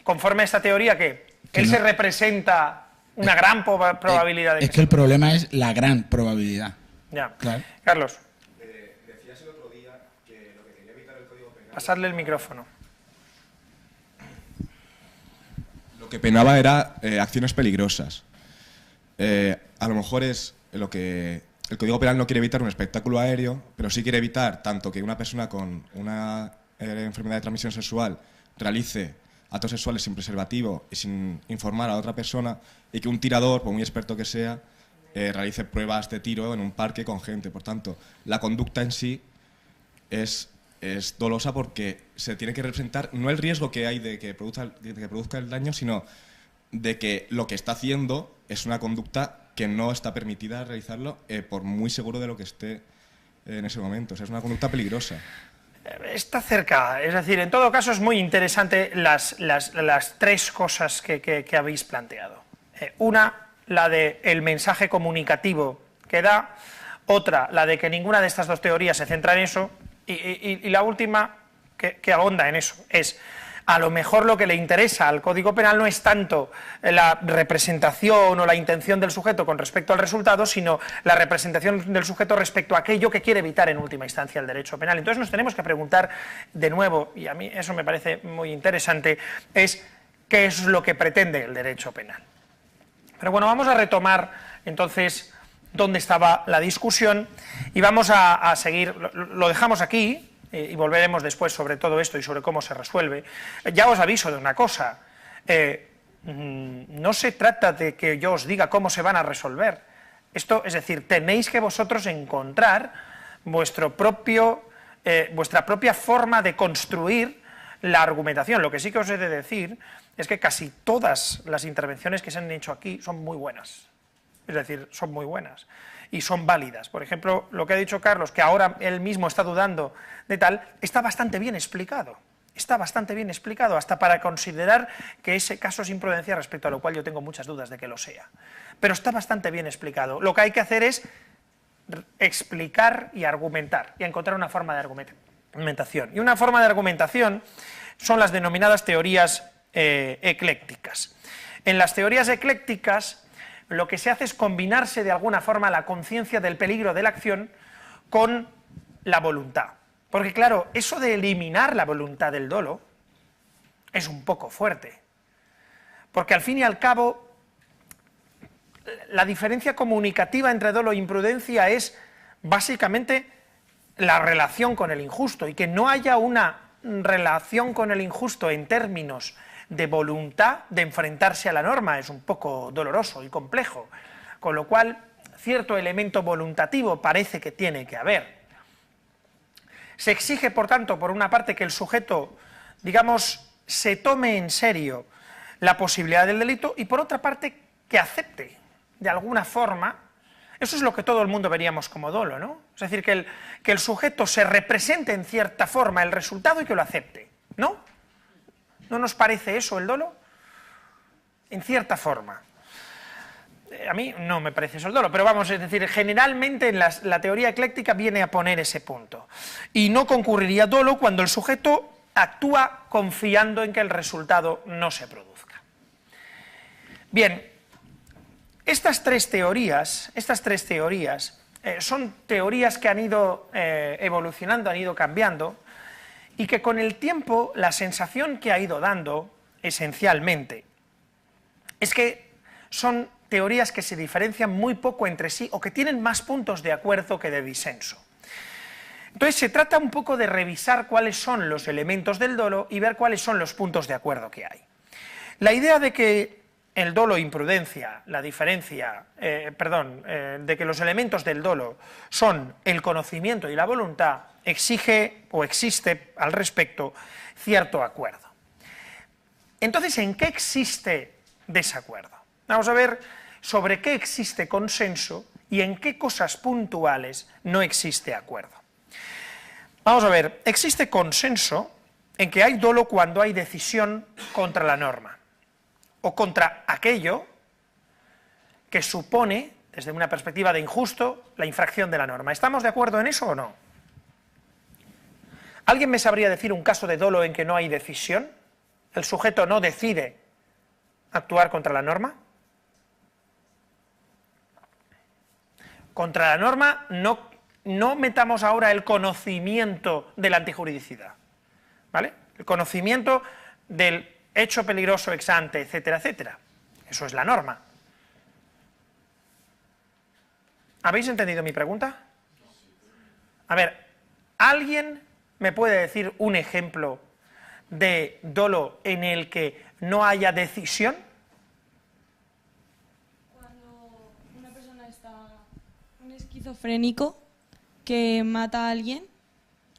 conforme a esta teoría, ¿qué? Que Él no. se representa una gran probabilidad de Es que el problema es la gran probabilidad. Ya. Claro. Carlos, Decías el otro día que lo que quería evitar el Código Penal... pasadle el micrófono. Lo que penaba era acciones peligrosas. A lo mejor es lo que... El Código Penal no quiere evitar un espectáculo aéreo, pero sí quiere evitar tanto que una persona con una enfermedad de transmisión sexual realice actos sexuales sin preservativo y sin informar a otra persona, y que un tirador, por muy experto que sea, realice pruebas de tiro en un parque con gente. Por tanto, la conducta en sí es dolosa porque se tiene que representar no el riesgo que hay de que produzca el daño, sino de que lo que está haciendo es una conducta que no está permitida realizarlo por muy seguro de lo que esté en ese momento. O sea, es una conducta peligrosa. Está cerca, es decir, en todo caso es muy interesante las tres cosas que habéis planteado. Una, la del mensaje comunicativo que da; otra, la de que ninguna de estas dos teorías se centra en eso; y la última, que ahonda en eso, es: a lo mejor lo que le interesa al Código Penal no es tanto la representación o la intención del sujeto con respecto al resultado, sino la representación del sujeto respecto a aquello que quiere evitar en última instancia el derecho penal. Entonces nos tenemos que preguntar de nuevo, y a mí eso me parece muy interesante, es qué es lo que pretende el derecho penal. Pero bueno, vamos a retomar entonces dónde estaba la discusión y vamos a seguir, lo dejamos aquí, y volveremos después sobre todo esto y sobre cómo se resuelve. Ya os aviso de una cosa, no se trata de que yo os diga cómo se van a resolver. Esto, es decir, tenéis que vosotros encontrar vuestra propia forma de construir la argumentación. Lo que sí que os he de decir es que casi todas las intervenciones que se han hecho aquí son muy buenas. Es decir, son muy buenas y son válidas. Por ejemplo, lo que ha dicho Carlos, que ahora él mismo está dudando de tal, está bastante bien explicado. Está bastante bien explicado, hasta para considerar que ese caso es imprudencia, respecto a lo cual yo tengo muchas dudas de que lo sea. Pero está bastante bien explicado. Lo que hay que hacer es explicar y argumentar, y encontrar una forma de argumentación. Y una forma de argumentación son las denominadas teorías eclécticas. En las teorías eclécticas, lo que se hace es combinarse de alguna forma la conciencia del peligro de la acción con la voluntad. Porque claro, eso de eliminar la voluntad del dolo es un poco fuerte. Porque al fin y al cabo, la diferencia comunicativa entre dolo e imprudencia es básicamente la relación con el injusto, y que no haya una relación con el injusto en términos de voluntad de enfrentarse a la norma es un poco doloroso y complejo, con lo cual cierto elemento voluntativo parece que tiene que haber. Se exige, por tanto, por una parte, que el sujeto, digamos, se tome en serio la posibilidad del delito, y por otra parte, que acepte de alguna forma. Eso es lo que todo el mundo veríamos como dolo, ¿no? Es decir, que el sujeto se represente en cierta forma el resultado y que lo acepte, ¿no? ¿No nos parece eso el dolo? En cierta forma. A mí no me parece eso el dolo, pero vamos, es decir, generalmente en la teoría ecléctica viene a poner ese punto. Y no concurriría dolo cuando el sujeto actúa confiando en que el resultado no se produzca. Bien, estas tres teorías son teorías que han ido evolucionando, han ido cambiando, y que con el tiempo la sensación que ha ido dando, esencialmente, es que son teorías que se diferencian muy poco entre sí, o que tienen más puntos de acuerdo que de disenso. Entonces se trata un poco de revisar cuáles son los elementos del dolo y ver cuáles son los puntos de acuerdo que hay. La idea de que el dolo e imprudencia, la diferencia, de que los elementos del dolo son el conocimiento y la voluntad, exige o existe al respecto cierto acuerdo. Entonces, ¿en qué existe desacuerdo? Vamos a ver sobre qué existe consenso y en qué cosas puntuales no existe acuerdo. Vamos a ver, existe consenso en que hay dolo cuando hay decisión contra la norma o contra aquello que supone, desde una perspectiva de injusto, la infracción de la norma. ¿Estamos de acuerdo en eso o no? ¿Alguien me sabría decir un caso de dolo en que no hay decisión? ¿El sujeto no decide actuar contra la norma? Contra la norma no metamos ahora el conocimiento de la antijuridicidad, ¿vale? El conocimiento del hecho peligroso ex ante, etcétera, etcétera. Eso es la norma. ¿Habéis entendido mi pregunta? A ver, ¿alguien me puede decir un ejemplo de dolo en el que no haya decisión? Cuando una persona está un esquizofrénico que mata a alguien,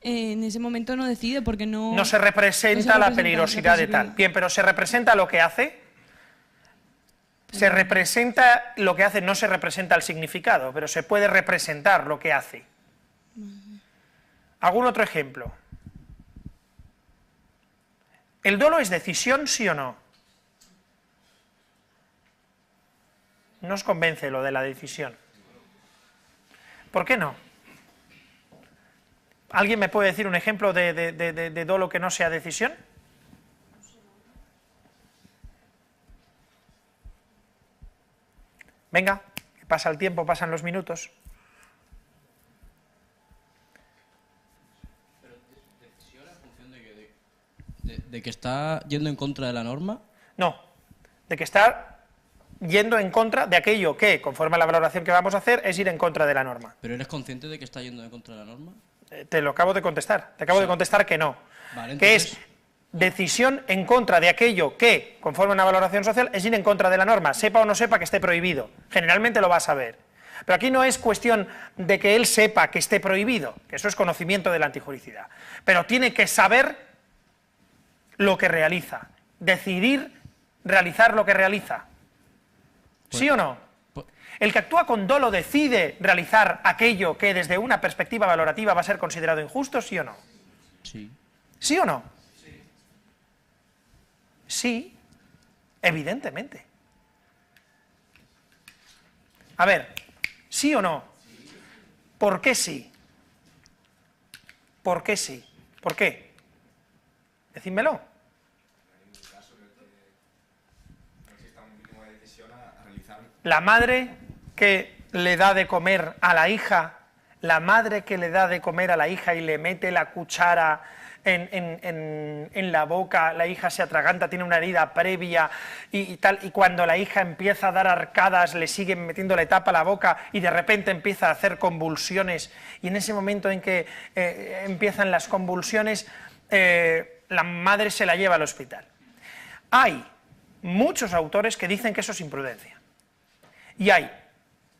en ese momento no decide porque no se representa la peligrosidad de tal. Bien, pero ¿se representa lo que hace? Se representa lo que hace, no se representa el significado, pero se puede representar lo que hace. ¿Algún otro ejemplo? ¿El dolo es decisión, sí o no? No os convence lo de la decisión. ¿Por qué no? ¿Alguien me puede decir un ejemplo de dolo que no sea decisión? Venga, que pasa el tiempo, pasan los minutos. Pero decisión en función de que está yendo en contra de la norma. No, de que está yendo en contra de aquello que, conforme a la valoración que vamos a hacer, es ir en contra de la norma. ¿Pero eres consciente de que está yendo en contra de la norma? Te lo acabo de contestar, de contestar que no. Vale, que entonces, es decisión en contra de aquello que, conforme a una valoración social, es ir en contra de la norma, sepa o no sepa que esté prohibido. Generalmente lo va a saber. Pero aquí no es cuestión de que él sepa que esté prohibido, que eso es conocimiento de la antijuridicidad. Pero tiene que saber lo que realiza, decidir realizar lo que realiza. ¿Sí o no? El que actúa con dolo decide realizar aquello que desde una perspectiva valorativa va a ser considerado injusto, ¿sí o no? Sí. ¿Sí o no? Sí, evidentemente. A ver, ¿sí o no? ¿Por qué sí? ¿Por qué sí? ¿Por qué? Decídmelo. La madre que le da de comer a la hija, la madre que le da de comer a la hija y le mete la cuchara en la boca, la hija se atraganta, tiene una herida previa y tal, y cuando la hija empieza a dar arcadas le siguen metiendo la tapa a la boca y de repente empieza a hacer convulsiones, y en ese momento en que empiezan las convulsiones, la madre se la lleva al hospital. Hay muchos autores que dicen que eso es imprudencia. Y hay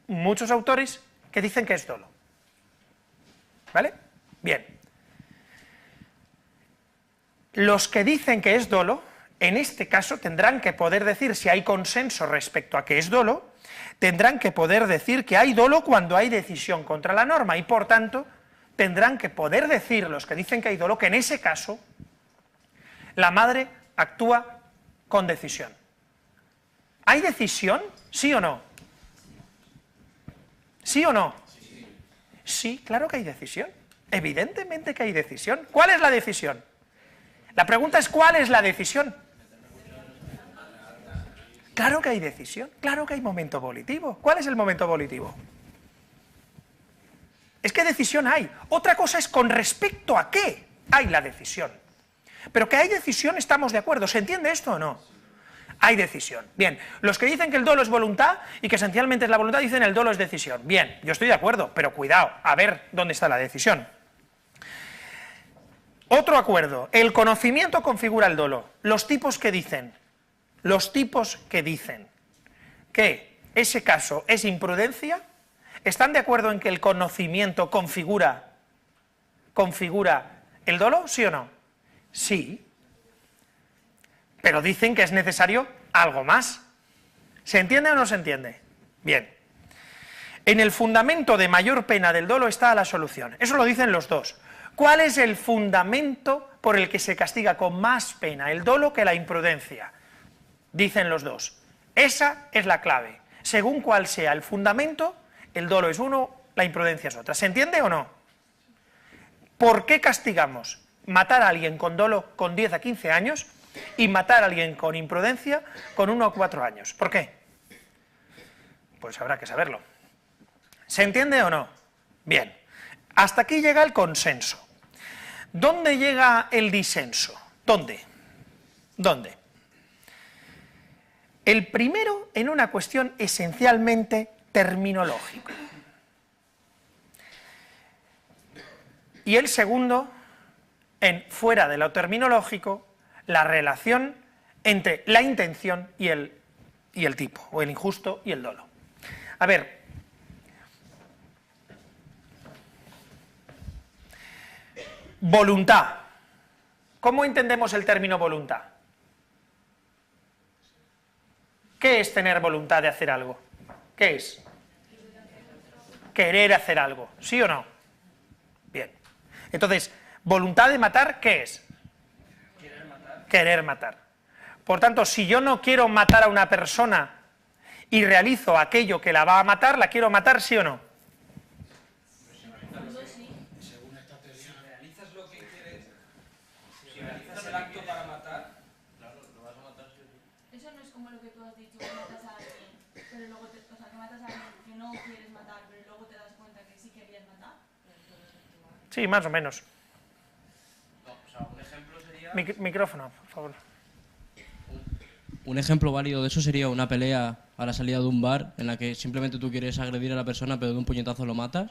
muchos autores que dicen que es dolo. ¿Vale? Bien. Los que dicen que es dolo, en este caso tendrán que poder decir, si hay consenso respecto a que es dolo, tendrán que poder decir que hay dolo cuando hay decisión contra la norma y, por tanto, tendrán que poder decir, los que dicen que hay dolo, que en ese caso la madre actúa con decisión. ¿Hay decisión? ¿Sí o no? ¿Sí o no? Sí, claro que hay decisión. Evidentemente que hay decisión. ¿Cuál es la decisión? La pregunta es ¿cuál es la decisión? Claro que hay decisión, claro que hay momento volitivo. ¿Cuál es el momento volitivo? Es que decisión hay. Otra cosa es con respecto a qué hay la decisión. Pero que hay decisión estamos de acuerdo. ¿Se entiende esto o no? Hay decisión. Bien, los que dicen que el dolo es voluntad y que esencialmente es la voluntad dicen el dolo es decisión. Bien, yo estoy de acuerdo, pero cuidado, a ver dónde está la decisión. Otro acuerdo, el conocimiento configura el dolo. Los tipos que dicen los tipos que dicen que ese caso es imprudencia, ¿están de acuerdo en que el conocimiento configura el dolo, sí o no? Sí. Pero dicen que es necesario algo más. ¿Se entiende o no se entiende? Bien. En el fundamento de mayor pena del dolo está la solución. Eso lo dicen los dos. ¿Cuál es el fundamento por el que se castiga con más pena el dolo que la imprudencia? Dicen los dos. Esa es la clave. Según cuál sea el fundamento, el dolo es uno, la imprudencia es otra. ¿Se entiende o no? ¿Por qué castigamos matar a alguien con dolo con 10 a 15 años y matar a alguien con imprudencia con 1 a 4 años? ¿Por qué? Pues habrá que saberlo. ¿Se entiende o no? Bien. Hasta aquí llega el consenso. ¿Dónde llega el disenso? ¿Dónde? El primero en una cuestión esencialmente terminológica. Y el segundo en, fuera de lo terminológico, la relación entre la intención y el tipo, o el injusto y el dolo. A ver, voluntad. ¿Cómo entendemos el término voluntad? ¿Qué es tener voluntad de hacer algo? ¿Qué es? Querer hacer algo, ¿sí o no? Bien. Entonces, voluntad de matar, ¿qué es? Querer matar. Por tanto, si yo no quiero matar a una persona y realizo aquello que la va a matar, ¿la quiero matar, sí o no? Según esta teoría, si realizas lo que quieres, si realizas el acto para matar, claro, lo vas a matar. Eso no es como lo que tú has dicho, que matas a alguien, pero luego o sea, que matas a alguien que no quieres matar, pero luego te das cuenta que sí querías matar. Sí, más o menos. No, o sea, un ejemplo sería... Micrófono, por favor. Un ejemplo válido de eso sería una pelea a la salida de un bar en la que simplemente tú quieres agredir a la persona pero de un puñetazo lo matas.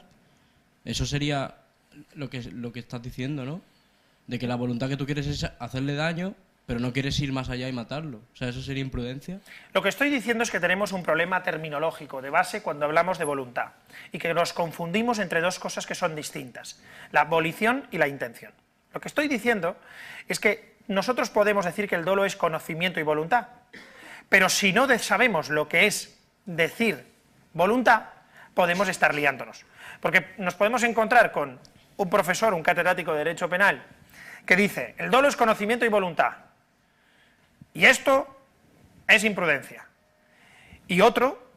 Eso sería lo que estás diciendo, ¿no? De que la voluntad que tú quieres es hacerle daño, pero no quieres ir más allá y matarlo. O sea, ¿eso sería imprudencia? Lo que estoy diciendo es que tenemos un problema terminológico de base cuando hablamos de voluntad y que nos confundimos entre dos cosas que son distintas, la volición y la intención. Lo que estoy diciendo es que nosotros podemos decir que el dolo es conocimiento y voluntad, pero si no sabemos lo que es decir voluntad, podemos estar liándonos. Porque nos podemos encontrar con un profesor, un catedrático de Derecho Penal, que dice, el dolo es conocimiento y voluntad, y esto es imprudencia. Y otro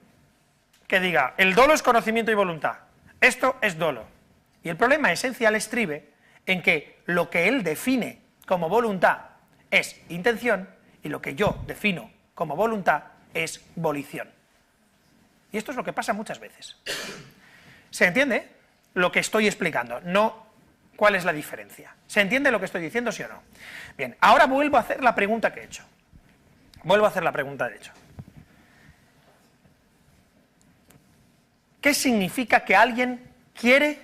que diga, el dolo es conocimiento y voluntad, esto es dolo. Y el problema esencial estribe en que lo que él define como voluntad es intención y lo que yo defino como voluntad es volición. Y esto es lo que pasa muchas veces. ¿Se entiende lo que estoy explicando? No, ¿cuál es la diferencia? ¿Se entiende lo que estoy diciendo, sí o no? Bien, ahora vuelvo a hacer la pregunta que he hecho. ¿Qué significa que alguien quiere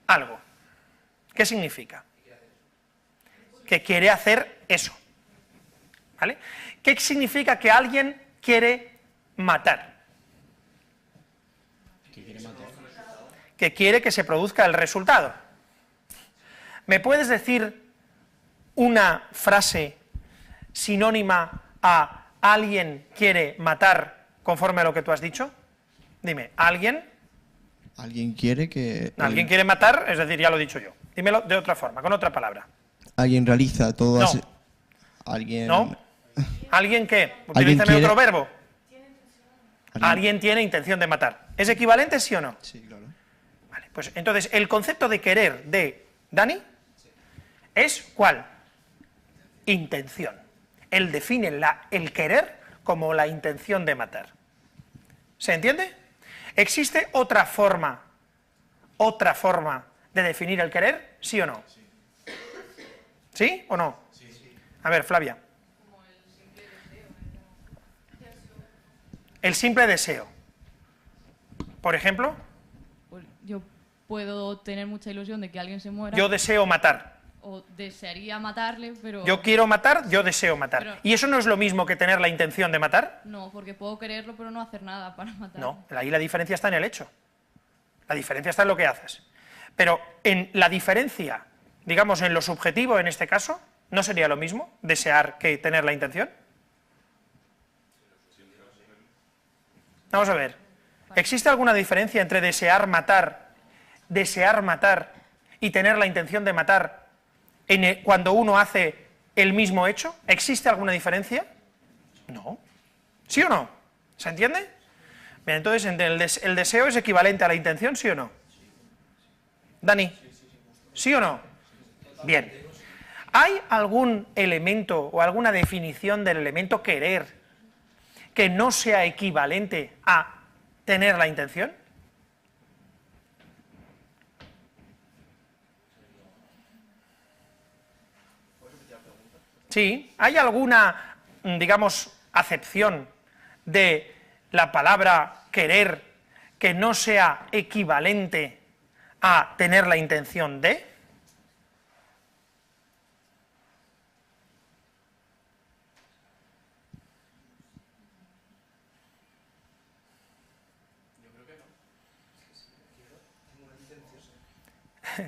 algo? ¿Qué significa? Que quiere hacer eso. ¿Vale? ¿Qué significa que alguien quiere matar? Que quiere que se produzca el resultado. ¿Me puedes decir una frase sinónima a alguien quiere matar conforme a lo que tú has dicho? Dime, ¿alguien? Alguien quiere que... Alguien quiere matar, es decir, ya lo he dicho yo. Dímelo de otra forma, con otra palabra. Alguien realiza todo... No. Alguien... ¿No? ¿Alguien qué? ¿Alguien Utilízame quiere... otro verbo. Alguien tiene intención de matar. ¿Es equivalente, sí o no? Sí, claro. Vale, pues entonces, el concepto de querer de Dani es ¿cuál? Intención. Él define el querer como la intención de matar. ¿Se entiende? ¿Existe otra forma de definir el querer? ¿Sí o no? ¿Sí o no? A ver, Flavia. El simple deseo. Por ejemplo, Pues yo puedo tener mucha ilusión de que alguien se muera. yo deseo matar. o desearía matarle, pero... Yo quiero matar, yo deseo matar. Pero- ¿Y eso no es lo mismo que tener la intención de matar? No, porque puedo quererlo, pero no hacer nada para matarle. No, ahí la diferencia está en el hecho. La diferencia está en lo que haces. Pero en la diferencia, digamos, en lo subjetivo en este caso, ¿no sería lo mismo desear que tener la intención? Vamos a ver. ¿Existe alguna diferencia entre desear matar y tener la intención de matar cuando uno hace el mismo hecho? ¿Existe alguna diferencia? No. ¿Sí o no? ¿Se entiende? Bien, entonces, ¿el deseo es equivalente a la intención, sí o no? Dani, ¿sí o no? Bien. ¿Hay algún elemento o alguna definición del elemento querer que no sea equivalente a tener la intención? Sí, ¿hay alguna, digamos, acepción de la palabra querer que no sea equivalente a tener la intención de?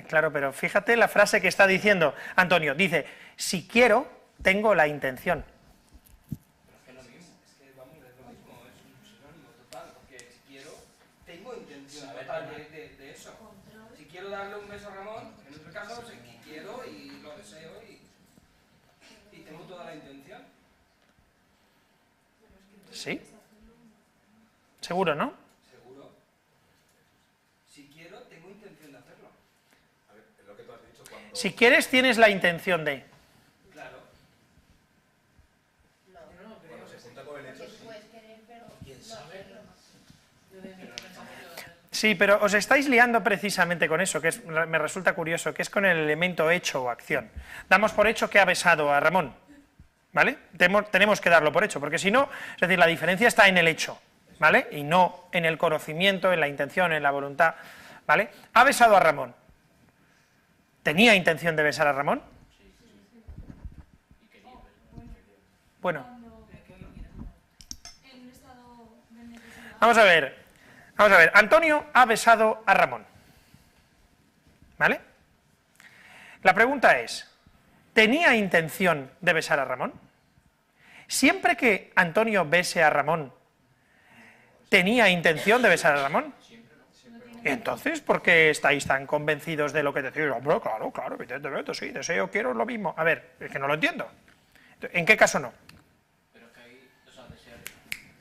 Claro, pero fíjate la frase que está diciendo Antonio. Dice, si quiero, tengo la intención. Tengo intención total de eso. Si quiero darle un beso a Ramón, en otro caso, sé que quiero y lo deseo y tengo toda la intención. ¿Sí? ¿Seguro, no? Seguro. Si quiero, tengo intención de hacerlo. A ver, es lo que tú has dicho cuando... Si quieres, tienes la intención de. Claro. Cuando se junta con el hecho, sí. Sí, pero os estáis liando precisamente con eso, que me resulta curioso, que es con el elemento hecho o acción. Damos por hecho que ha besado a Ramón, ¿vale? Tenemos que darlo por hecho, porque si no, es decir, la diferencia está en el hecho, ¿vale? Y no en el conocimiento, en la intención, en la voluntad, ¿vale? Ha besado a Ramón. ¿Tenía intención de besar a Ramón? Bueno. Vamos a ver, Antonio ha besado a Ramón, ¿vale? La pregunta es, ¿tenía intención de besar a Ramón? Siempre que Antonio bese a Ramón, ¿tenía intención de besar a Ramón? Entonces, ¿por qué estáis tan convencidos de lo que decís? Hombre, claro, evidentemente, sí, deseo, quiero lo mismo. A ver, es que no lo entiendo. ¿En qué caso no?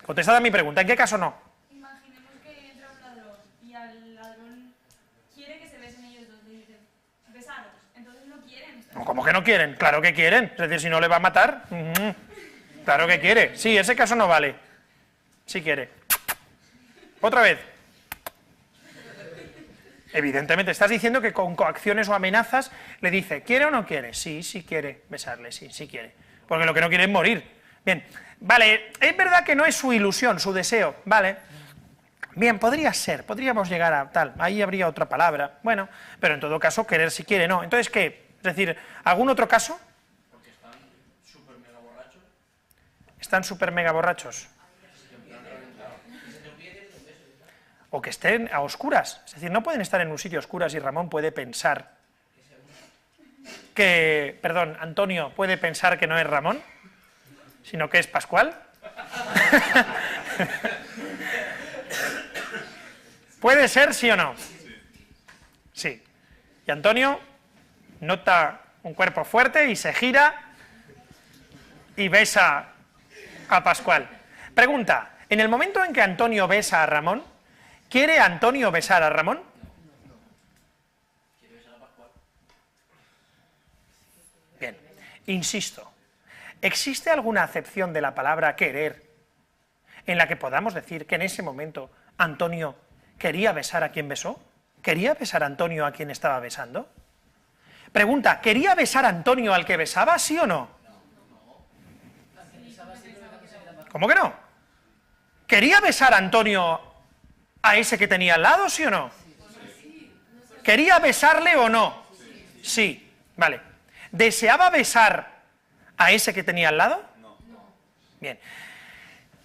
Contestad a mi pregunta, ¿en qué caso no? Imaginemos que entra un ladrón y al ladrón quiere que se besen ellos dos, le dice, besaros, entonces no quieren. ¿Cómo que no quieren? Claro que quieren, es decir, si no le va a matar, claro que quiere. Sí, ese caso no vale. Sí quiere. Otra vez. Evidentemente, estás diciendo que con coacciones o amenazas le dice, ¿quiere o no quiere? Sí, sí quiere besarle, sí, sí quiere. Porque lo que no quiere es morir. Bien, vale, es verdad que no es su ilusión, su deseo, vale. Bien, podría ser, podríamos llegar a tal, ahí habría otra palabra, bueno, pero en todo caso, querer si quiere, no. Entonces, ¿qué? Es decir, ¿algún otro caso? Porque están súper mega borrachos. Están súper mega borrachos. O que estén a oscuras, es decir, no pueden estar en un sitio a oscuras y Ramón puede pensar que, perdón, Antonio puede pensar que no es Ramón, sino que es Pascual. ¿Puede ser, sí o no? Sí. Y Antonio nota un cuerpo fuerte y se gira y besa a Pascual. Pregunta, en el momento en que Antonio besa a Ramón, ¿quiere Antonio besar a Ramón? Bien, insisto, ¿existe alguna acepción de la palabra querer en la que podamos decir que en ese momento Antonio quería besar a quien besó? ¿Quería besar a Antonio a quien estaba besando? Pregunta, ¿quería besar a Antonio al que besaba, sí o no? ¿Cómo que no? ¿Quería besar a Antonio a ese que tenía al lado, sí o no? ¿Quería besarle o no? Sí, vale. ¿Deseaba besar a ese que tenía al lado? No. Bien.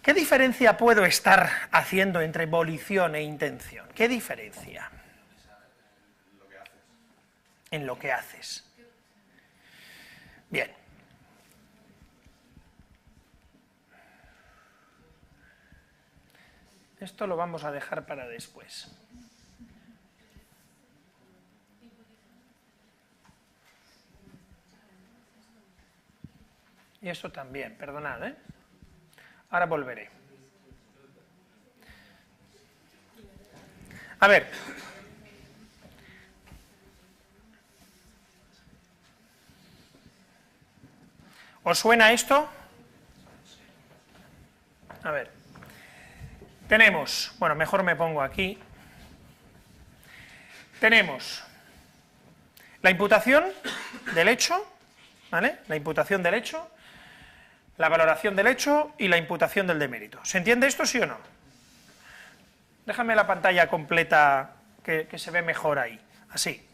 ¿Qué diferencia puedo estar haciendo entre volición e intención? ¿Qué diferencia? En lo que haces. Bien. Esto lo vamos a dejar para después. Y esto también, perdonad, ¿eh? Ahora volveré. A ver. ¿Os suena esto? A ver. Tenemos, bueno, mejor me pongo aquí. Tenemos la imputación del hecho, ¿vale? La imputación del hecho, la valoración del hecho y la imputación del demérito. ¿Se entiende esto, sí o no? Déjame la pantalla completa que se ve mejor ahí, así.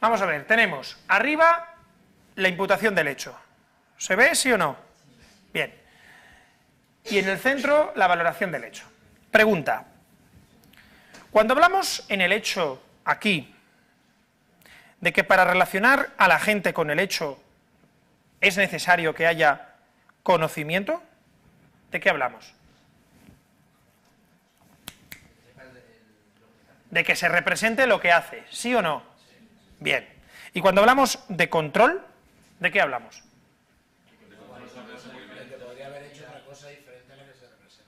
Vamos a ver, tenemos arriba la imputación del hecho. ¿Se ve, sí o no? Bien. Y en el centro, la valoración del hecho. Pregunta. Cuando hablamos en el hecho aquí, de que para relacionar a la gente con el hecho es necesario que haya conocimiento, ¿de qué hablamos? De que se represente lo que hace, ¿sí o no? Bien. Y cuando hablamos de control, ¿de qué hablamos?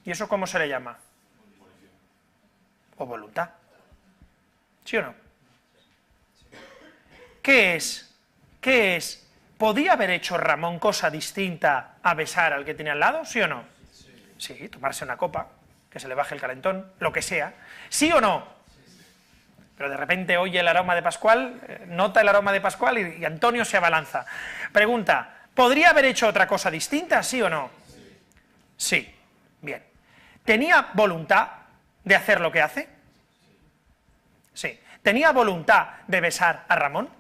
¿Y eso cómo se le llama? O voluntad. ¿Sí o no? ¿Qué es? ¿Qué es? ¿Podía haber hecho Ramón cosa distinta a besar al que tenía al lado? ¿Sí o no? Sí, tomarse una copa, que se le baje el calentón, lo que sea. ¿Sí o no? Pero de repente oye el aroma de Pascual, nota el aroma de Pascual y Antonio se abalanza. Pregunta, ¿podría haber hecho otra cosa distinta? ¿Sí o no? Sí. Bien. ¿Tenía voluntad de hacer lo que hace? Sí. ¿Tenía voluntad de besar a Ramón?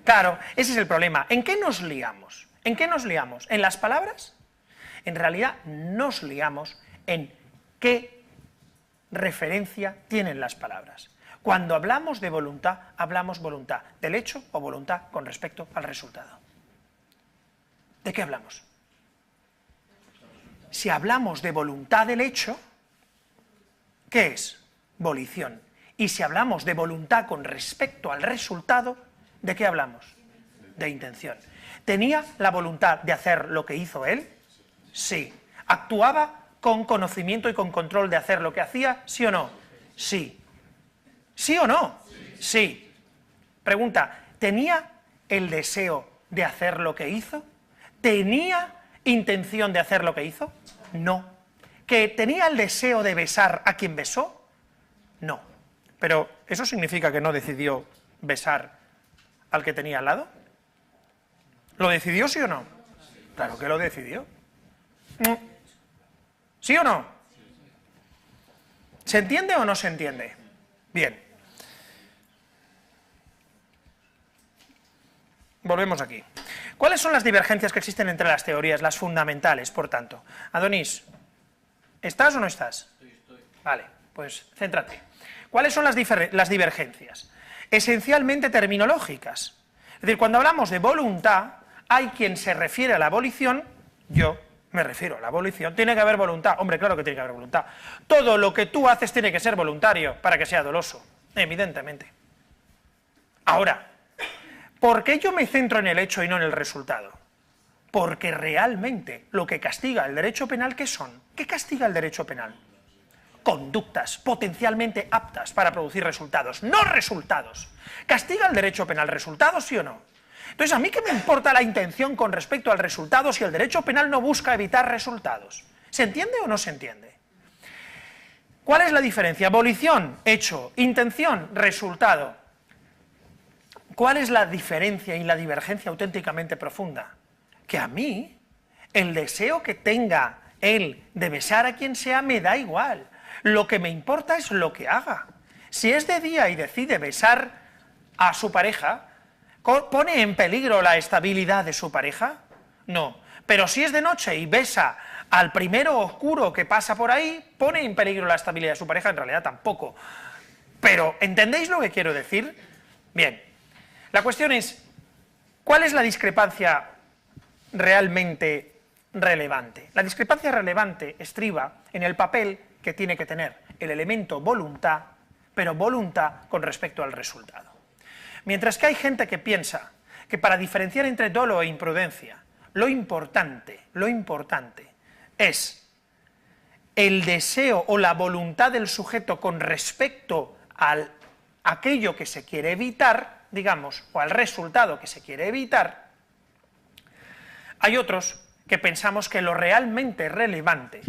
Claro, ese es el problema. ¿En qué nos liamos? ¿En qué nos liamos? ¿En las palabras? En realidad nos liamos en qué referencia tienen las palabras. Cuando hablamos de voluntad, hablamos voluntad del hecho o voluntad con respecto al resultado. ¿De qué hablamos? Si hablamos de voluntad del hecho, ¿qué es? Volición. Y si hablamos de voluntad con respecto al resultado, ¿de qué hablamos? De intención. ¿Tenía la voluntad de hacer lo que hizo él? Sí. ¿Actuaba con conocimiento y con control de hacer lo que hacía? ¿Sí o no? Sí. ¿Sí o no? Sí. Pregunta, ¿tenía el deseo de hacer lo que hizo? ¿Tenía intención de hacer lo que hizo? No. ¿Que tenía el deseo de besar a quien besó? No. Pero, ¿eso significa que no decidió besar al que tenía al lado? ¿Lo decidió, sí o no? Claro que lo decidió. ¿Sí o no? ¿Se entiende o no se entiende? Bien. Volvemos aquí. ¿Cuáles son las divergencias que existen entre las teorías, las fundamentales, por tanto? Adonis, ¿estás o no estás? Estoy. Vale, pues céntrate. ¿Cuáles son las divergencias? Esencialmente terminológicas. Es decir, cuando hablamos de voluntad, hay quien se refiere a la volición, yo me refiero a la volición, tiene que haber voluntad. Hombre, claro que tiene que haber voluntad. Todo lo que tú haces tiene que ser voluntario para que sea doloso, evidentemente. Ahora, ¿por qué yo me centro en el hecho y no en el resultado? Porque realmente lo que castiga el derecho penal, ¿qué son? ¿Qué castiga el derecho penal? Conductas potencialmente aptas para producir resultados, no resultados. ¿Castiga el derecho penal resultados, sí o no? Entonces, ¿a mí qué me importa la intención con respecto al resultado si el derecho penal no busca evitar resultados? ¿Se entiende o no se entiende? ¿Cuál es la diferencia? Volición, hecho; intención, resultado. ¿Cuál es la diferencia y la divergencia auténticamente profunda? Que a mí, el deseo que tenga él de besar a quien sea me da igual. Lo que me importa es lo que haga. Si es de día y decide besar a su pareja, ¿pone en peligro la estabilidad de su pareja? No. Pero si es de noche y besa al primero oscuro que pasa por ahí, ¿pone en peligro la estabilidad de su pareja? En realidad tampoco. Pero, ¿entendéis lo que quiero decir? Bien. La cuestión es, ¿cuál es la discrepancia realmente relevante? La discrepancia relevante estriba en el papel que tiene que tener el elemento voluntad, pero voluntad con respecto al resultado. Mientras que hay gente que piensa que para diferenciar entre dolo e imprudencia, lo importante es el deseo o la voluntad del sujeto con respecto a aquello que se quiere evitar, digamos, o al resultado que se quiere evitar. Hay otros que pensamos que lo realmente relevante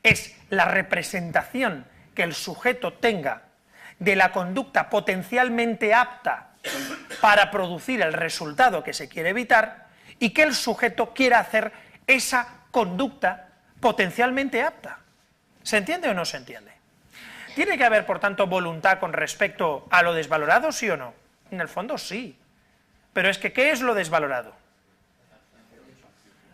es la representación que el sujeto tenga de la conducta potencialmente apta para producir el resultado que se quiere evitar y que el sujeto quiera hacer esa conducta potencialmente apta. ¿Se entiende o no se entiende? ¿Tiene que haber, por tanto, voluntad con respecto a lo desvalorado, sí o no? En el fondo, sí. Pero es que, ¿qué es lo desvalorado?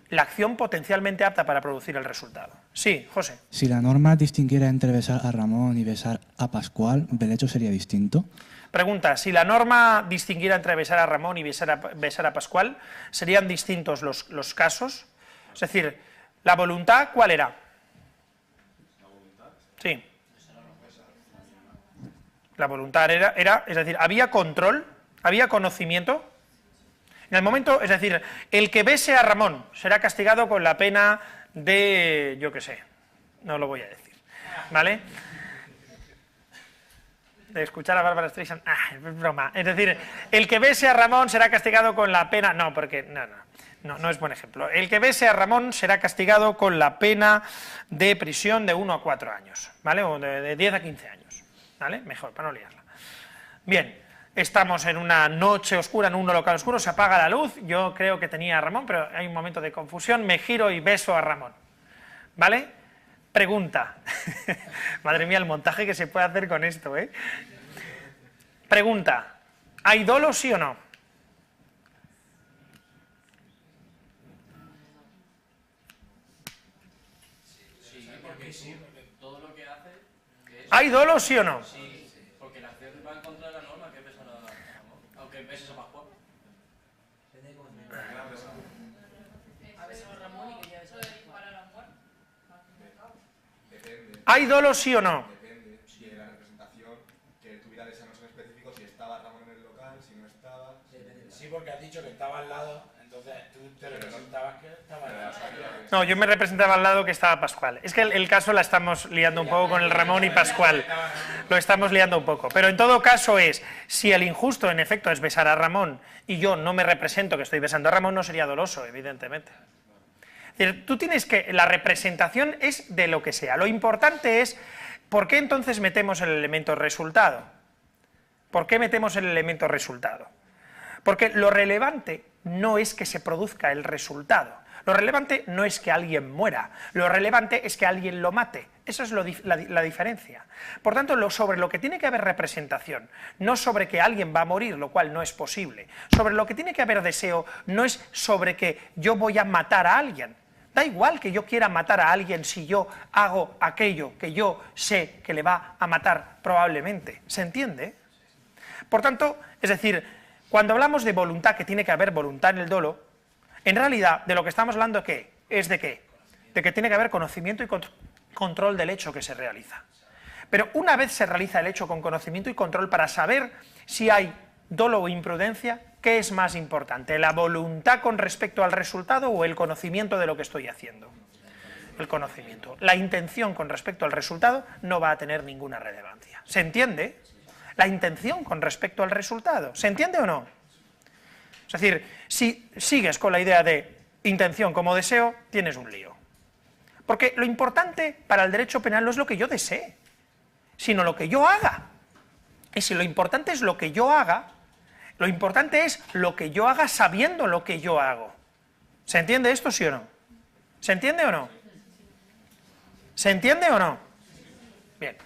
La acción potencialmente apta para producir el resultado. Sí, José. Si la norma distinguiera entre besar a Ramón y besar a Pascual, ¿el hecho sería distinto? Pregunta, si la norma distinguiera entre besar a Ramón y besar a Pascual, ¿serían distintos los casos? Es decir, ¿la voluntad cuál era? Sí. La voluntad era, es decir, ¿había control? ¿Había conocimiento? En el momento, es decir, el que bese a Ramón será castigado con la pena de, yo qué sé, no lo voy a decir, ¿vale? De escuchar a Bárbara Streisand, es broma. Es decir, el que bese a Ramón será castigado con la pena, no, porque, no es buen ejemplo. El que bese a Ramón será castigado con la pena de prisión de 1 a 4 años, ¿vale? O de 10 a 15 años, ¿vale? Mejor, para no liarla. Bien. Estamos en una noche oscura, en un local oscuro, se apaga la luz, yo creo que tenía a Ramón, pero hay un momento de confusión, me giro y beso a Ramón, ¿vale? Pregunta, madre mía el montaje que se puede hacer con esto, ¿eh? Pregunta, ¿hay dolo sí o no? Sí, porque todo lo que hace... ¿Hay dolo sí o no? Sí, porque la acción va en contra de la norma, que besar a Ramón, aunque beses a Pascual. ¿Hay dolo sí o no? Depende de la representación que tuviera esa noche en específico, si estaba Ramón en el local, si no estaba... Sí, porque has dicho que estaba al lado, entonces tú te representabas que estaba al lado. No, yo me representaba al lado que estaba Pascual. Es que el caso la estamos liando un poco con el Ramón y Pascual. Lo estamos liando un poco. Pero en todo caso es, si el injusto en efecto es besar a Ramón y yo no me represento que estoy besando a Ramón, no sería doloso, evidentemente. Es decir, tú tienes que, la representación es de lo que sea. Lo importante es, ¿por qué entonces metemos el elemento resultado? ¿Por qué metemos el elemento resultado? Porque lo relevante no es que se produzca el resultado. Lo relevante no es que alguien muera, lo relevante es que alguien lo mate. Esa es la diferencia. Por tanto, sobre lo que tiene que haber representación, no sobre que alguien va a morir, lo cual no es posible. Sobre lo que tiene que haber deseo, no es sobre que yo voy a matar a alguien. Da igual que yo quiera matar a alguien si yo hago aquello que yo sé que le va a matar probablemente. ¿Se entiende? Por tanto, es decir, cuando hablamos de voluntad, que tiene que haber voluntad en el dolo, en realidad, de lo que estamos hablando, ¿qué? ¿Es de qué? De que tiene que haber conocimiento y control del hecho que se realiza. Pero una vez se realiza el hecho con conocimiento y control para saber si hay dolo o imprudencia, ¿qué es más importante? ¿La voluntad con respecto al resultado o el conocimiento de lo que estoy haciendo? El conocimiento. La intención con respecto al resultado no va a tener ninguna relevancia. ¿Se entiende? La intención con respecto al resultado. ¿Se entiende o no? Es decir, si sigues con la idea de intención como deseo, tienes un lío. Porque lo importante para el derecho penal no es lo que yo desee, sino lo que yo haga. Y si lo importante es lo que yo haga, lo importante es lo que yo haga sabiendo lo que yo hago. ¿Se entiende esto, sí o no? ¿Se entiende o no? ¿Se entiende o no? Bien.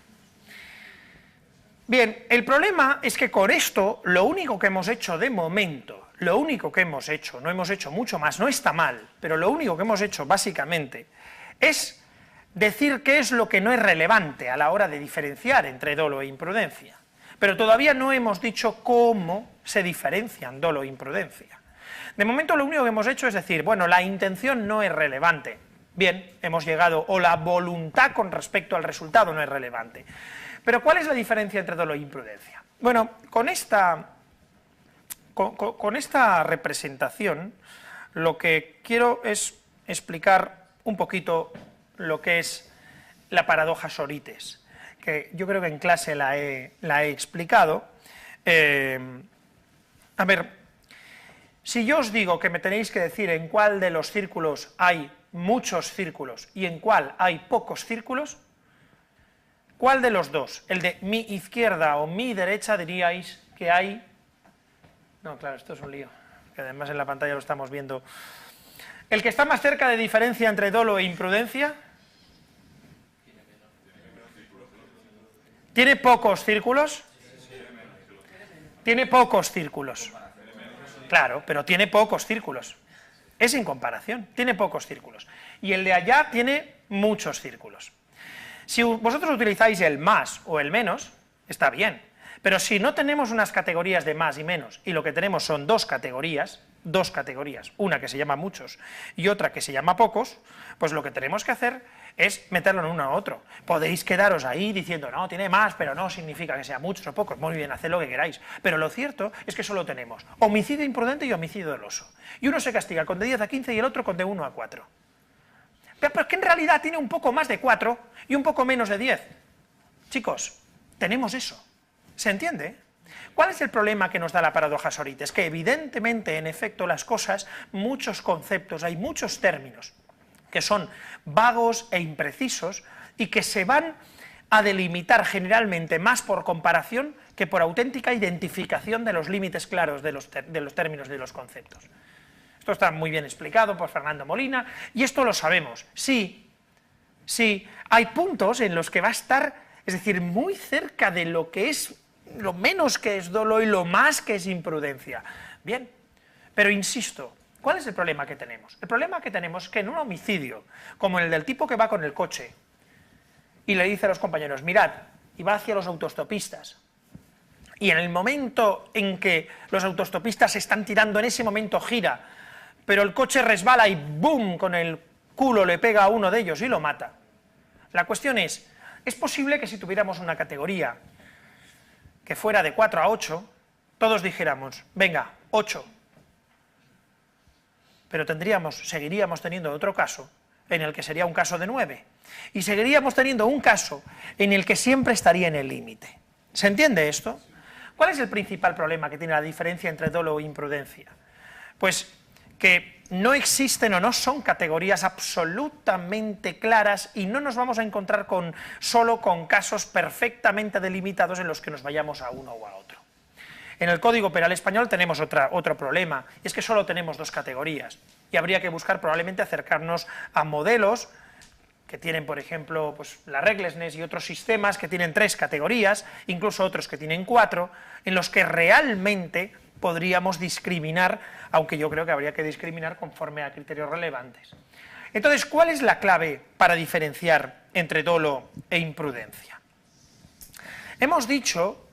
Bien, el problema es que con esto, lo único que hemos hecho de momento, lo único que hemos hecho, no hemos hecho mucho más, no está mal, pero lo único que hemos hecho básicamente es decir qué es lo que no es relevante a la hora de diferenciar entre dolo e imprudencia. Pero todavía no hemos dicho cómo se diferencian dolo e imprudencia. De momento lo único que hemos hecho es decir, bueno, la intención no es relevante. Bien, hemos llegado, o la voluntad con respecto al resultado no es relevante. Pero ¿cuál es la diferencia entre dolo e imprudencia? Bueno, con esta representación lo que quiero es explicar un poquito lo que es la paradoja Sorites, que yo creo que en clase la he explicado. A ver, si yo os digo que me tenéis que decir en cuál de los círculos hay muchos círculos y en cuál hay pocos círculos, ¿cuál de los dos? ¿El de mi izquierda o mi derecha diríais que hay? No, claro, esto es un lío, que además en la pantalla lo estamos viendo. ¿El que está más cerca de diferencia entre dolo e imprudencia? ¿Tiene pocos círculos? Tiene pocos círculos. Claro, pero tiene pocos círculos. Es en comparación, tiene pocos círculos. Y el de allá tiene muchos círculos. Si vosotros utilizáis el más o el menos, está bien. Pero si no tenemos unas categorías de más y menos, y lo que tenemos son dos categorías, una que se llama muchos y otra que se llama pocos, pues lo que tenemos que hacer es meterlo en uno u otro. Podéis quedaros ahí diciendo, no, tiene más, pero no significa que sea muchos o pocos. Muy bien, haced lo que queráis. Pero lo cierto es que solo tenemos homicidio imprudente y homicidio doloso. Y uno se castiga con de 10 a 15 y el otro con de 1 a 4. Pero es que en realidad tiene un poco más de 4 y un poco menos de 10. Chicos, tenemos eso. ¿Se entiende? ¿Cuál es el problema que nos da la paradoja Sorites? Que evidentemente, en efecto, las cosas, muchos conceptos, hay muchos términos que son vagos e imprecisos y que se van a delimitar generalmente más por comparación que por auténtica identificación de los límites claros de los términos y de los conceptos. Esto está muy bien explicado por Fernando Molina y esto lo sabemos. Sí, hay puntos en los que va a estar, es decir, muy cerca de lo que es lo menos que es dolo y lo más que es imprudencia. Bien, pero insisto, ¿cuál es el problema que tenemos? El problema que tenemos es que en un homicidio, como el del tipo que va con el coche y le dice a los compañeros, mirad, y va hacia los autostopistas, y en el momento en que los autostopistas se están tirando, en ese momento gira, pero el coche resbala y ¡boom!, con el culo le pega a uno de ellos y lo mata. La cuestión es posible que si tuviéramos una categoría que fuera de 4 a 8, todos dijéramos, venga, 8. Pero seguiríamos teniendo otro caso, en el que sería un caso de 9. Y seguiríamos teniendo un caso en el que siempre estaría en el límite. ¿Se entiende esto? ¿Cuál es el principal problema que tiene la diferencia entre dolo e imprudencia? Pues que no existen o no son categorías absolutamente claras y no nos vamos a encontrar solo con casos perfectamente delimitados en los que nos vayamos a uno o a otro. En el Código Penal español tenemos otro problema, y es que solo tenemos dos categorías, y habría que buscar probablemente acercarnos a modelos que tienen, por ejemplo, pues, la Recklessness y otros sistemas que tienen 3 categorías, incluso otros que tienen 4, en los que realmente podríamos discriminar, aunque yo creo que habría que discriminar conforme a criterios relevantes. Entonces, ¿cuál es la clave para diferenciar entre dolo e imprudencia? Hemos dicho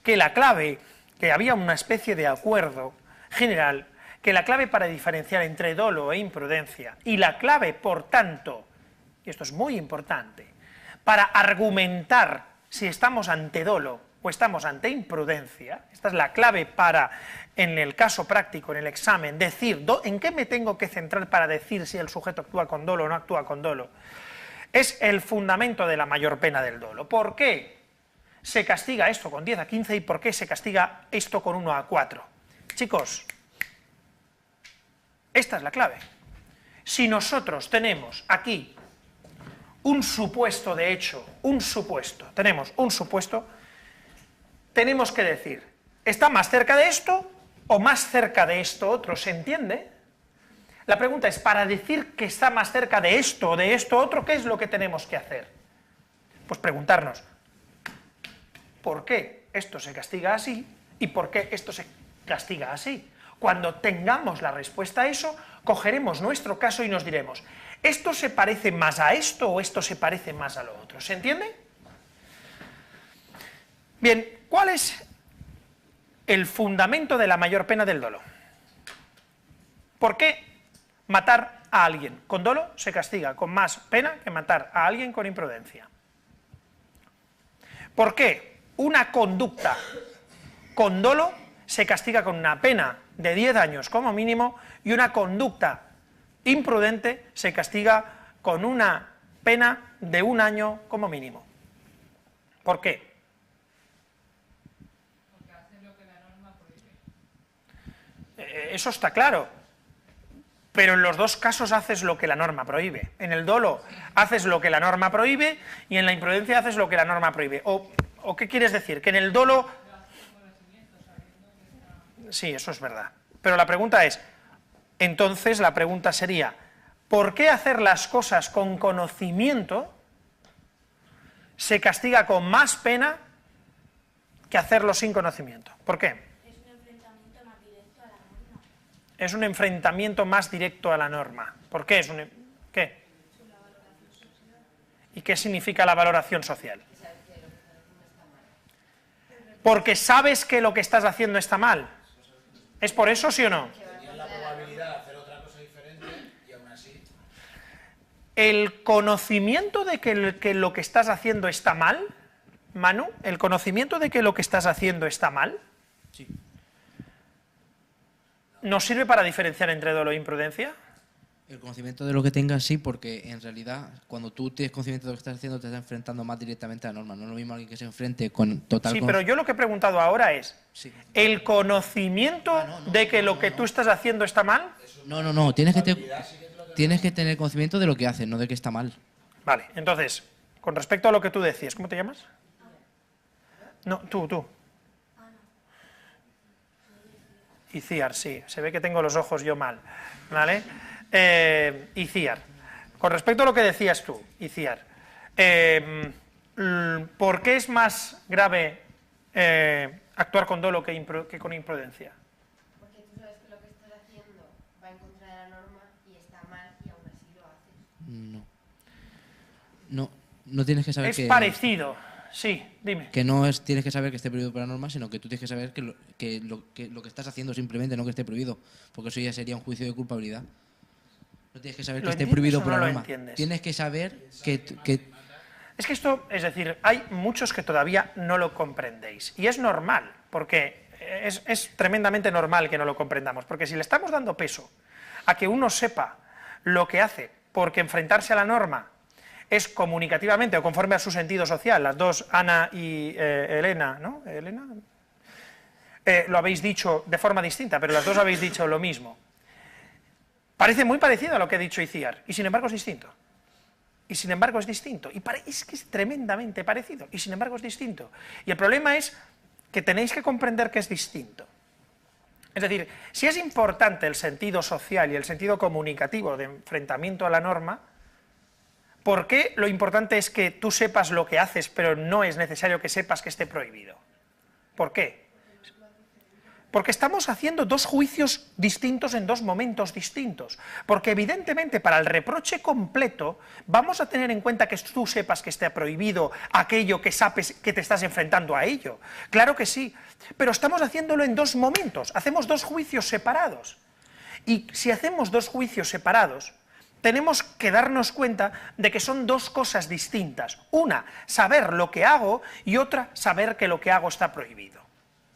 que la clave, que había una especie de acuerdo general, que la clave para diferenciar entre dolo e imprudencia, y la clave, por tanto, y esto es muy importante, para argumentar si estamos ante dolo o estamos ante imprudencia, esta es la clave para, en el caso práctico, en el examen, decir en qué me tengo que centrar para decir si el sujeto actúa con dolo o no actúa con dolo, es el fundamento de la mayor pena del dolo. ¿Por qué se castiga esto con 10 a 15 y por qué se castiga esto con 1 a 4? Chicos, esta es la clave. Si nosotros tenemos aquí un supuesto de hecho, tenemos un supuesto, tenemos que decir, ¿está más cerca de esto o más cerca de esto otro? ¿Se entiende? La pregunta es, para decir que está más cerca de esto o de esto otro, ¿qué es lo que tenemos que hacer? Pues preguntarnos, ¿por qué? esto se castiga así y por qué esto se castiga así. Cuando tengamos la respuesta a eso, cogeremos nuestro caso y nos diremos, ¿esto se parece más a esto o esto se parece más a lo otro? ¿Se entiende? Bien, ¿cuál es el fundamento de la mayor pena del dolo? ¿Por qué matar a alguien con dolo se castiga con más pena que matar a alguien con imprudencia? ¿Por qué una conducta con dolo se castiga con una pena de 10 años como mínimo y una conducta imprudente se castiga con una pena de 1 año como mínimo? ¿Por qué? Porque hacen lo que la norma prohíbe. Eso está claro. Pero en los dos casos haces lo que la norma prohíbe. En el dolo haces lo que la norma prohíbe y en la imprudencia haces lo que la norma prohíbe. ¿O qué quieres decir? Que en el dolo... Sí, eso es verdad. Pero la pregunta es, entonces la pregunta sería, ¿por qué hacer las cosas con conocimiento se castiga con más pena que hacerlo sin conocimiento? ¿Por qué? Es un enfrentamiento más directo a la norma. ¿Por qué es un... ¿Qué? ¿Y qué significa la valoración social? Porque sabes que lo que estás haciendo está mal. ¿Es por eso, sí o no? Tenías la probabilidad de hacer otra cosa diferente y aún así... El conocimiento de que lo que estás haciendo está mal, Manu, el conocimiento de que lo que estás haciendo está mal, Sí. ¿nos sirve para diferenciar entre dolo e imprudencia? El conocimiento de lo que tengas sí, porque en realidad cuando tú tienes conocimiento de lo que estás haciendo te estás enfrentando más directamente a la norma. No es lo mismo alguien que se enfrente con total... Sí, pero yo lo que he preguntado ahora es, Sí. ¿el conocimiento de que lo que tú estás haciendo está mal? No, tienes que tener conocimiento de lo que haces, no de que está mal. Vale, entonces, con respecto a lo que tú decías, ¿cómo te llamas? No, tú. Iciar, sí, se ve que tengo los ojos yo mal, ¿vale? Iciar, con respecto a lo que decías tú, Iciar, ¿por qué es más grave actuar con dolo que con imprudencia? Porque tú sabes que lo que estás haciendo va en contra de la norma y está mal y aún así lo haces. No tienes que saber Es parecido, sí, dime. que no es tienes que saber que esté prohibido por la norma, sino que tú tienes que saber que lo que estás haciendo simplemente no que esté prohibido, porque eso ya sería un juicio de culpabilidad. No tienes que saber que esté prohibido por la norma. Tienes que saber que... Es que esto, es decir, hay muchos que todavía no lo comprendéis. Y es normal, porque es tremendamente normal que no lo comprendamos. Porque si le estamos dando peso a que uno sepa lo que hace, porque enfrentarse a la norma es comunicativamente o conforme a su sentido social, las dos, Ana y Elena, ¿no? ¿Elena? Lo habéis dicho de forma distinta, pero las dos habéis dicho lo mismo. Parece muy parecido a lo que ha dicho Iciar, y sin embargo es distinto. Y sin embargo es distinto. Y es que es tremendamente parecido, y sin embargo es distinto. Y el problema es que tenéis que comprender que es distinto. Es decir, si es importante el sentido social y el sentido comunicativo de enfrentamiento a la norma, ¿por qué lo importante es que tú sepas lo que haces, pero no es necesario que sepas que esté prohibido? ¿Por qué? Porque estamos haciendo dos juicios distintos en dos momentos distintos. Porque evidentemente para el reproche completo vamos a tener en cuenta que tú sepas que esté prohibido aquello que sabes que te estás enfrentando a ello. Claro que sí, pero estamos haciéndolo en dos momentos, hacemos dos juicios separados. Y si hacemos dos juicios separados, tenemos que darnos cuenta de que son dos cosas distintas. Una, saber lo que hago, y otra, saber que lo que hago está prohibido.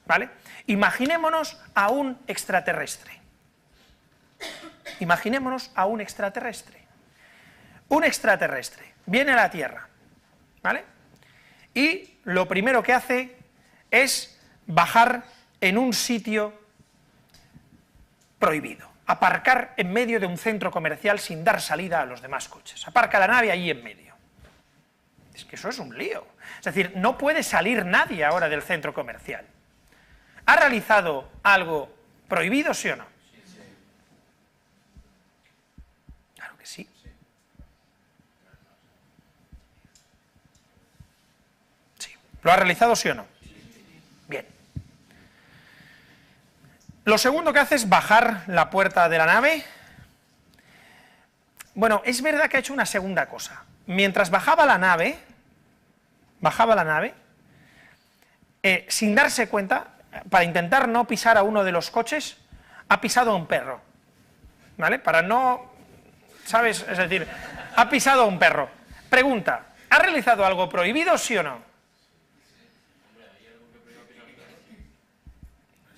¿Vale? Imaginémonos a un extraterrestre. Imaginémonos a un extraterrestre. Un extraterrestre viene a la Tierra, ¿vale? Y lo primero que hace es bajar en un sitio prohibido. Aparcar en medio de un centro comercial sin dar salida a los demás coches. Aparca la nave allí en medio. Es que eso es un lío. Es decir, no puede salir nadie ahora del centro comercial. ¿Ha realizado algo prohibido, sí o no? Claro que sí. Sí. ¿Lo ha realizado, sí o no? Lo segundo que hace es bajar la puerta de la nave. Bueno, es verdad que ha hecho una segunda cosa. Mientras bajaba la nave, sin darse cuenta, para intentar no pisar a uno de los coches, ha pisado a un perro, ¿vale? Para no, ¿sabes? Es decir, ha pisado a un perro. Pregunta, ¿ha realizado algo prohibido, sí o no?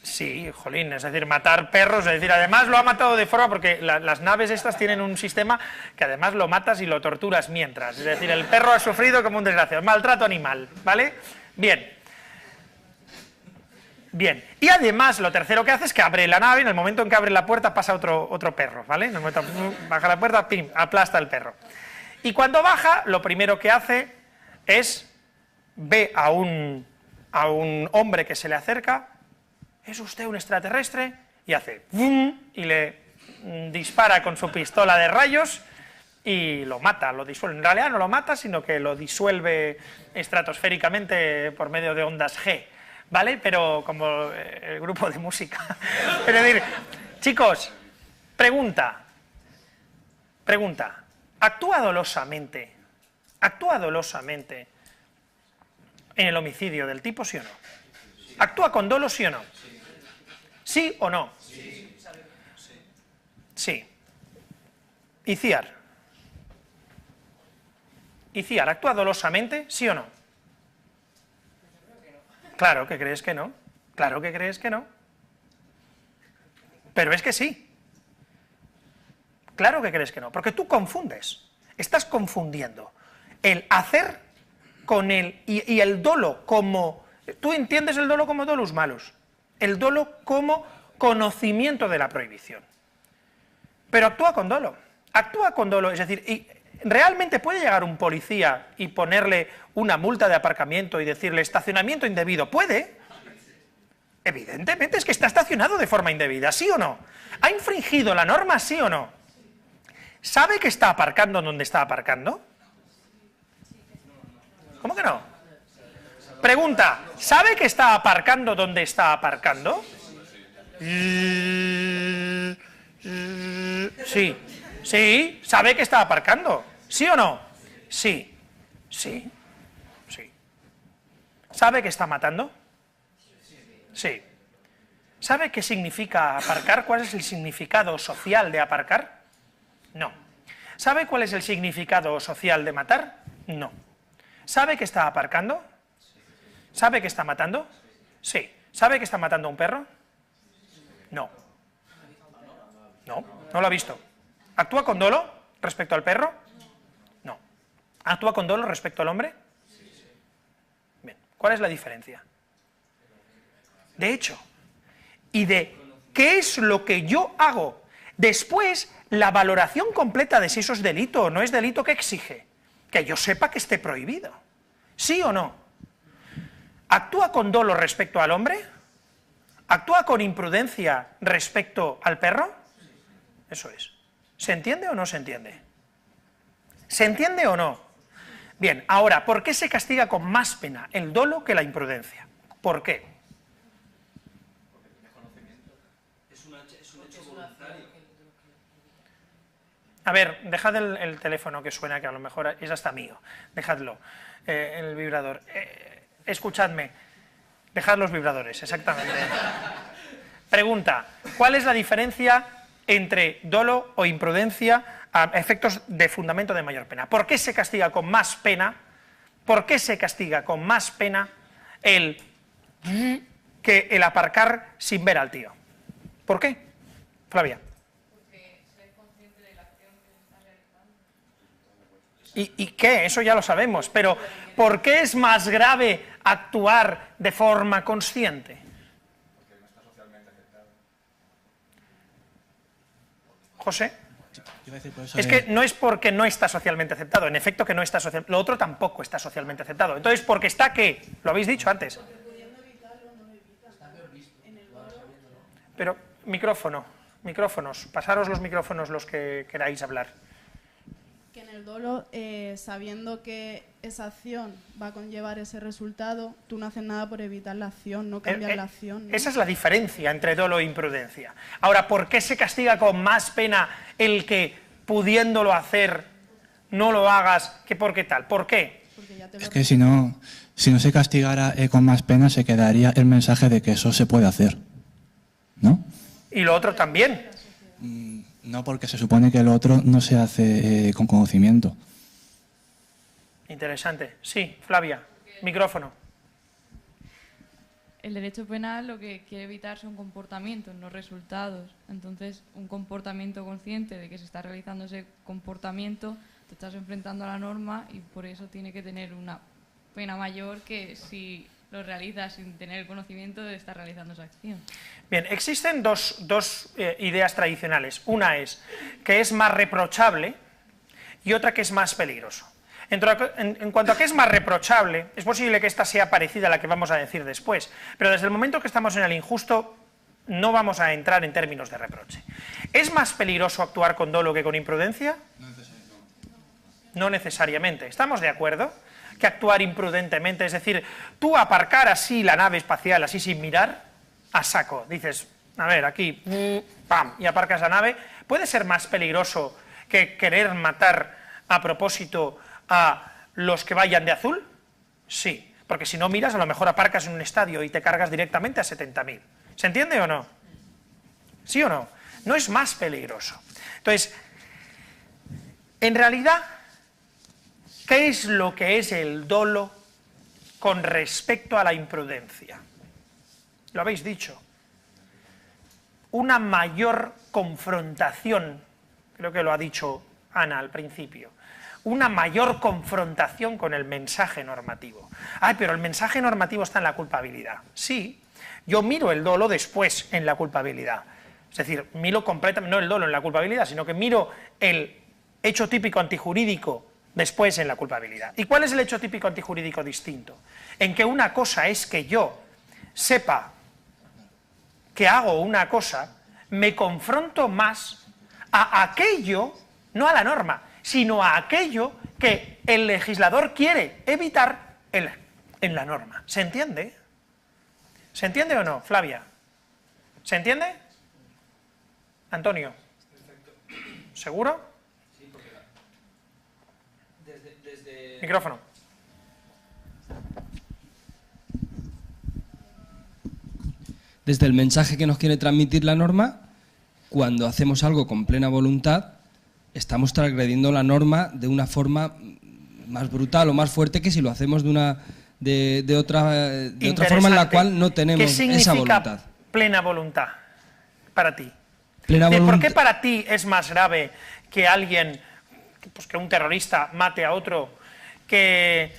Sí, jolín, es decir, matar perros, es decir, además lo ha matado de forma, porque las naves estas tienen un sistema que además lo matas y lo torturas mientras, es decir, el perro ha sufrido como un desgraciado, maltrato animal, ¿vale? Bien. Bien, y además lo tercero que hace es que abre la nave, en el momento en que abre la puerta pasa otro perro, ¿vale? En el momento baja la puerta, pim, aplasta el perro. Y cuando baja, lo primero que hace es, ve a un hombre que se le acerca, ¿es usted un extraterrestre? Y hace ¡bum! Y le dispara con su pistola de rayos y lo mata, lo disuelve. En realidad no lo mata, sino que lo disuelve estratosféricamente por medio de ondas G, ¿vale? Pero como el grupo de música. Es decir, chicos, pregunta, ¿actúa dolosamente en el homicidio del tipo, sí o no? ¿Actúa con dolo, sí o no? ¿Sí o no? Sí. Iciar, ¿actúa dolosamente, sí o no? Claro que crees que no. Claro que crees que no. Pero es que sí. Claro que crees que no, porque tú confundes. Estás confundiendo el hacer con el y el dolo como... Tú entiendes el dolo como dolus malus, el dolo como conocimiento de la prohibición. Pero actúa con dolo, es decir, y ¿realmente puede llegar un policía y ponerle una multa de aparcamiento y decirle estacionamiento indebido? ¿Puede? Evidentemente es que está estacionado de forma indebida, ¿sí o no? ¿Ha infringido la norma, sí o no? ¿Sabe que está aparcando donde está aparcando? ¿Cómo que no? Pregunta, ¿sabe que está aparcando donde está aparcando? Sí, sí, ¿sabe que está aparcando? ¿Sí o no? Sí, sí, sí. ¿Sabe que está matando? Sí. ¿Sabe qué significa aparcar? ¿Cuál es el significado social de aparcar? No. ¿Sabe cuál es el significado social de matar? No. ¿Sabe que está aparcando? ¿Sabe que está matando? Sí. ¿Sabe que está matando a un perro? No. No, no lo ha visto. ¿Actúa con dolo respecto al perro? No. ¿Actúa con dolo respecto al hombre? Bien. ¿Cuál es la diferencia? De hecho, y de qué es lo que yo hago. Después, la valoración completa de si eso es delito o no es delito, ¿qué exige? Que yo sepa que esté prohibido. ¿Sí o no? ¿Actúa con dolo respecto al hombre? ¿Actúa con imprudencia respecto al perro? Eso es. ¿Se entiende o no se entiende? ¿Se entiende o no? Bien, ahora, ¿por qué se castiga con más pena el dolo que la imprudencia? ¿Por qué? A ver, dejad el teléfono que suena, que a lo mejor es hasta mío. Dejadlo, el vibrador. Escuchadme, dejad los vibradores, exactamente. Pregunta, ¿cuál es la diferencia entre dolo o imprudencia a efectos de fundamento de mayor pena? ¿Por qué se castiga con más pena? ¿Por qué se castiga con más pena que el aparcar sin ver al tío? ¿Por qué? Flavia. ¿Y qué? Eso ya lo sabemos, pero ¿por qué es más grave actuar de forma consciente? Porque no está socialmente aceptado. José. Es que no es porque no está socialmente aceptado, en efecto que no está socialmente, lo otro tampoco está socialmente aceptado. Entonces, ¿porque está qué? Lo habéis dicho antes. Pero, micrófonos, pasaros los micrófonos los que queráis hablar. que en el dolo, sabiendo que esa acción va a conllevar ese resultado, tú no haces nada por evitar la acción, no cambiar la acción, ¿no? Esa es la diferencia entre dolo e imprudencia. Ahora, ¿por qué se castiga con más pena el que, pudiéndolo hacer, no lo hagas, que por qué tal? ¿Por qué? Es que si no se castigara con más pena, se quedaría el mensaje de que eso se puede hacer, ¿no? Y lo otro también. No, porque se supone que lo otro no se hace con conocimiento. Interesante. Sí, Flavia, micrófono. El derecho penal lo que quiere evitar son comportamientos, no resultados. Entonces, un comportamiento consciente de que se está realizando ese comportamiento, te estás enfrentando a la norma y por eso tiene que tener una pena mayor que si lo realizas sin tener el conocimiento de estar realizando esa acción. Bien, existen dos ideas tradicionales. Una es que es más reprochable y otra que es más peligroso. En cuanto a qué es más reprochable, es posible que esta sea parecida a la que vamos a decir después, pero desde el momento que estamos en el injusto no vamos a entrar en términos de reproche. ¿Es más peligroso actuar con dolo que con imprudencia? No necesariamente. ¿Estamos de acuerdo? Que actuar imprudentemente, es decir, tú aparcar así la nave espacial, así sin mirar, a saco, dices, a ver, aquí, pam, y aparcas la nave, puede ser más peligroso que querer matar a propósito a los que vayan de azul? Sí, porque si no miras, a lo mejor aparcas en un estadio y te cargas directamente a 70.000. ¿Se entiende o no? ¿Sí o no? No es más peligroso. Entonces, en realidad, ¿qué es lo que es el dolo con respecto a la imprudencia? Lo habéis dicho. Una mayor confrontación, creo que lo ha dicho Ana al principio, una mayor confrontación con el mensaje normativo. Ay, pero el mensaje normativo está en la culpabilidad. Sí, yo miro el dolo después en la culpabilidad. Es decir, miro completamente, no el dolo en la culpabilidad, sino que miro el hecho típico antijurídico después en la culpabilidad. ¿Y cuál es el hecho típico antijurídico distinto? En que una cosa es que yo sepa que hago una cosa, me confronto más a aquello, no a la norma, sino a aquello que el legislador quiere evitar en la norma. ¿Se entiende? ¿Se entiende o no, Flavia? ¿Se entiende? Antonio. ¿Seguro? Sí, porque desde... Micrófono. Desde el mensaje que nos quiere transmitir la norma, cuando hacemos algo con plena voluntad, estamos transgrediendo la norma de una forma más brutal o más fuerte que si lo hacemos de otra forma en la cual no tenemos esa voluntad. ¿Qué significa plena voluntad para ti? Plena ¿Por qué para ti es más grave que alguien, pues que un terrorista mate a otro, que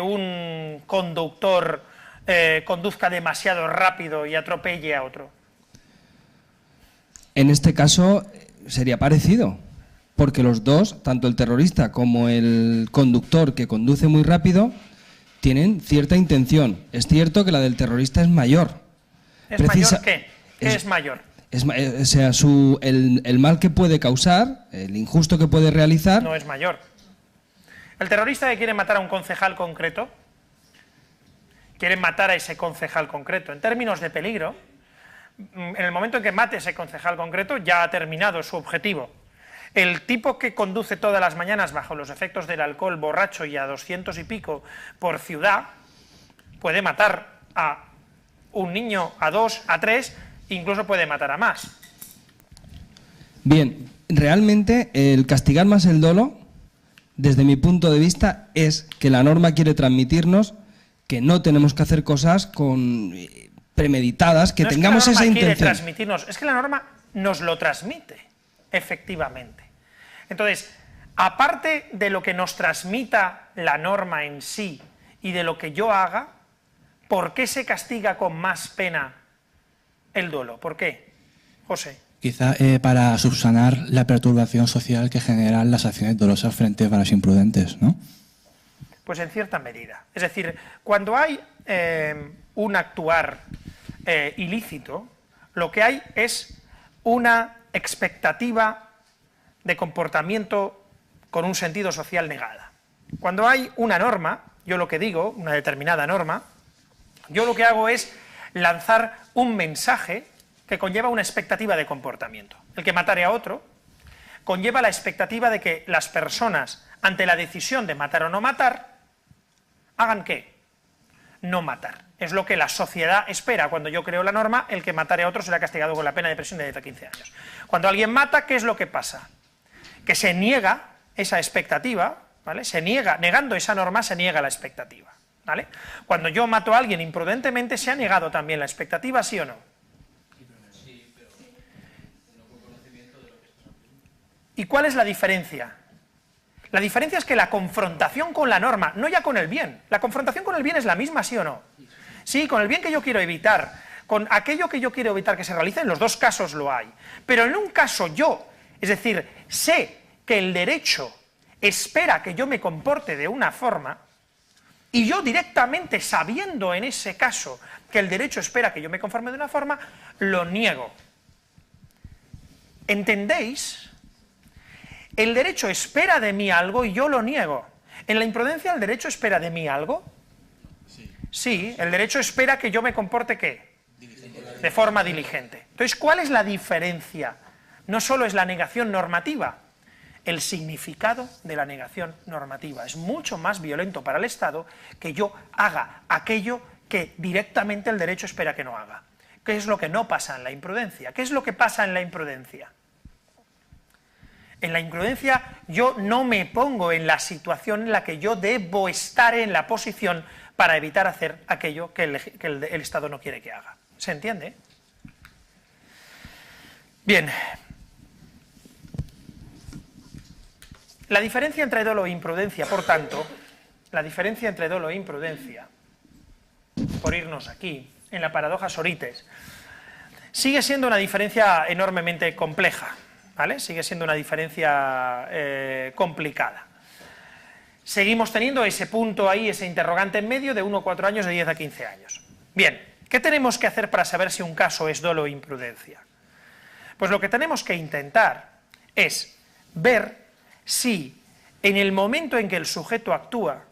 un conductor conduzca demasiado rápido y atropelle a otro? En este caso sería parecido, porque los dos, tanto el terrorista como el conductor que conduce muy rápido, tienen cierta intención. Es cierto que la del terrorista es mayor. ¿Es mayor qué? ¿Qué es mayor? O sea, el mal que puede causar, el injusto que puede realizar... No es mayor. El terrorista que quiere matar a un concejal concreto, quiere matar a ese concejal concreto. En términos de peligro, en el momento en que mate a ese concejal concreto, ya ha terminado su objetivo. El tipo que conduce todas las mañanas bajo los efectos del alcohol, borracho y a 200 y pico por ciudad, puede matar a un niño, a 2, a 3, incluso puede matar a más. Bien, realmente el castigar más el dolo, desde mi punto de vista, es que la norma quiere transmitirnos que no tenemos que hacer cosas premeditadas, que tengamos esa intención. Quiere transmitirnos, es que la norma nos lo transmite, efectivamente. Entonces, aparte de lo que nos transmita la norma en sí y de lo que yo haga, ¿por qué se castiga con más pena el dolo? ¿Por qué, José? Quizá para subsanar la perturbación social que generan las acciones dolosas frente a las imprudentes, ¿no? Pues en cierta medida. Es decir, cuando hay un actuar ilícito, lo que hay es una expectativa de comportamiento con un sentido social negada. Cuando hay una norma, yo lo que digo, una determinada norma, yo lo que hago es lanzar un mensaje que conlleva una expectativa de comportamiento. El que matare a otro conlleva la expectativa de que las personas, ante la decisión de matar o no matar, hagan ¿qué? No matar. Es lo que la sociedad espera. Cuando yo creo la norma, el que matare a otro será castigado con la pena de prisión de 10 a 15 años. Cuando alguien mata, ¿qué es lo que pasa? Que se niega esa expectativa, ¿vale? Se niega, negando esa norma, se niega la expectativa, ¿vale? Cuando yo mato a alguien imprudentemente, ¿se ha negado también la expectativa, sí o no? ¿Y cuál es la diferencia? La diferencia es que la confrontación con la norma, no ya con el bien, la confrontación con el bien es la misma, ¿sí o no? Sí, con el bien que yo quiero evitar, con aquello que yo quiero evitar que se realice, en los dos casos lo hay. Pero en un caso yo, es decir, sé que el derecho espera que yo me comporte de una forma, y yo directamente, sabiendo en ese caso que el derecho espera que yo me conforme de una forma, lo niego. ¿Entendéis? El derecho espera de mí algo y yo lo niego. ¿En la imprudencia el derecho espera de mí algo? Sí, el derecho espera que yo me comporte ¿qué? De forma diligente. Entonces, ¿cuál es la diferencia? No solo es la negación normativa, el significado de la negación normativa. Es mucho más violento para el Estado que yo haga aquello que directamente el derecho espera que no haga. ¿Qué es lo que no pasa en la imprudencia? ¿Qué es lo que pasa en la imprudencia? En la imprudencia yo no me pongo en la situación en la que yo debo estar en la posición para evitar hacer aquello que el Estado no quiere que haga. ¿Se entiende? Bien. La diferencia entre dolo e imprudencia, por tanto, la diferencia entre dolo e imprudencia, por irnos aquí, en la paradoja Sorites, sigue siendo una diferencia enormemente compleja, ¿vale? Sigue siendo una diferencia complicada. Seguimos teniendo ese punto ahí, ese interrogante en medio de 1 a 4 años, de 10 a 15 años. Bien, ¿qué tenemos que hacer para saber si un caso es dolo o imprudencia? Pues lo que tenemos que intentar es ver si en el momento en que el sujeto actúa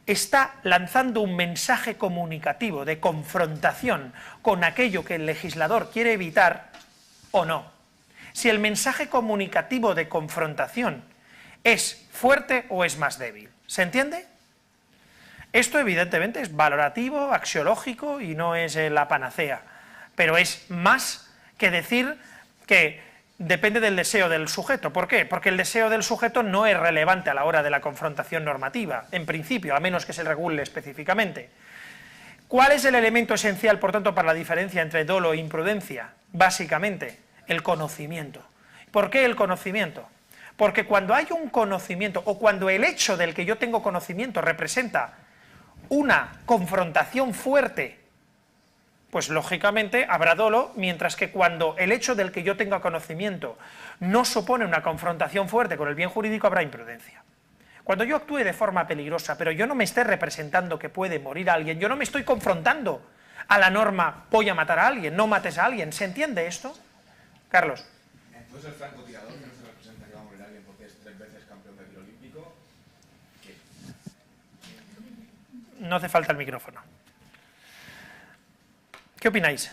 está lanzando un mensaje comunicativo de confrontación con aquello que el legislador quiere evitar o no. Si el mensaje comunicativo de confrontación es fuerte o es más débil. ¿Se entiende? Esto evidentemente es valorativo, axiológico y no es la panacea, pero es más que decir que depende del deseo del sujeto. ¿Por qué? Porque el deseo del sujeto no es relevante a la hora de la confrontación normativa, en principio, a menos que se regule específicamente. ¿Cuál es el elemento esencial, por tanto, para la diferencia entre dolo e imprudencia? Básicamente, el conocimiento. ¿Por qué el conocimiento? Porque cuando hay un conocimiento, o cuando el hecho del que yo tengo conocimiento representa una confrontación fuerte, pues lógicamente habrá dolo, mientras que cuando el hecho del que yo tenga conocimiento no supone una confrontación fuerte con el bien jurídico, habrá imprudencia. Cuando yo actúe de forma peligrosa, pero yo no me esté representando que puede morir alguien, yo no me estoy confrontando a la norma, voy a matar a alguien, no mates a alguien, ¿se entiende esto? Carlos. Entonces el francotirador que no se representa que va a morir alguien porque es 3 veces campeón de tiro olímpico, ¿qué? No hace falta el micrófono. ¿Qué opináis?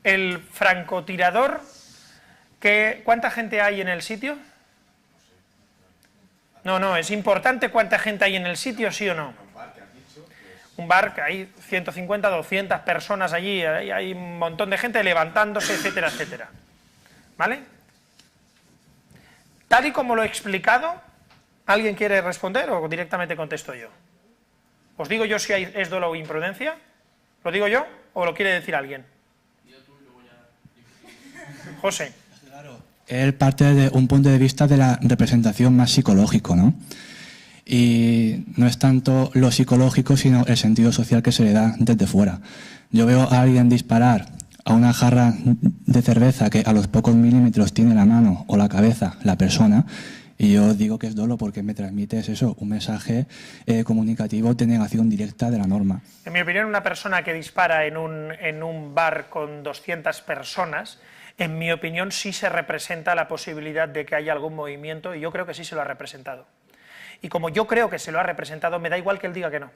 El francotirador, ¿cuánta gente hay en el sitio? No, es importante cuánta gente hay en el sitio, ¿sí o no? Un bar que hay 150, 200 personas allí, hay un montón de gente levantándose, etcétera, etcétera. ¿Vale? Tal y como lo he explicado, ¿alguien quiere responder o directamente contesto yo? ¿Os digo yo si es dolo o imprudencia? ¿Lo digo yo o lo quiere decir alguien? José. Él parte de un punto de vista de la representación más psicológico, ¿no? Y no es tanto lo psicológico, sino el sentido social que se le da desde fuera. Yo veo a alguien disparar a una jarra de cerveza que a los pocos milímetros tiene la mano o la cabeza la persona, y yo digo que es dolo porque me transmites eso, un mensaje comunicativo de negación directa de la norma. En mi opinión, una persona que dispara en un bar con 200 personas En mi opinión sí se representa la posibilidad de que haya algún movimiento, y yo creo que sí se lo ha representado. Y como yo creo que se lo ha representado, me da igual que él diga que no.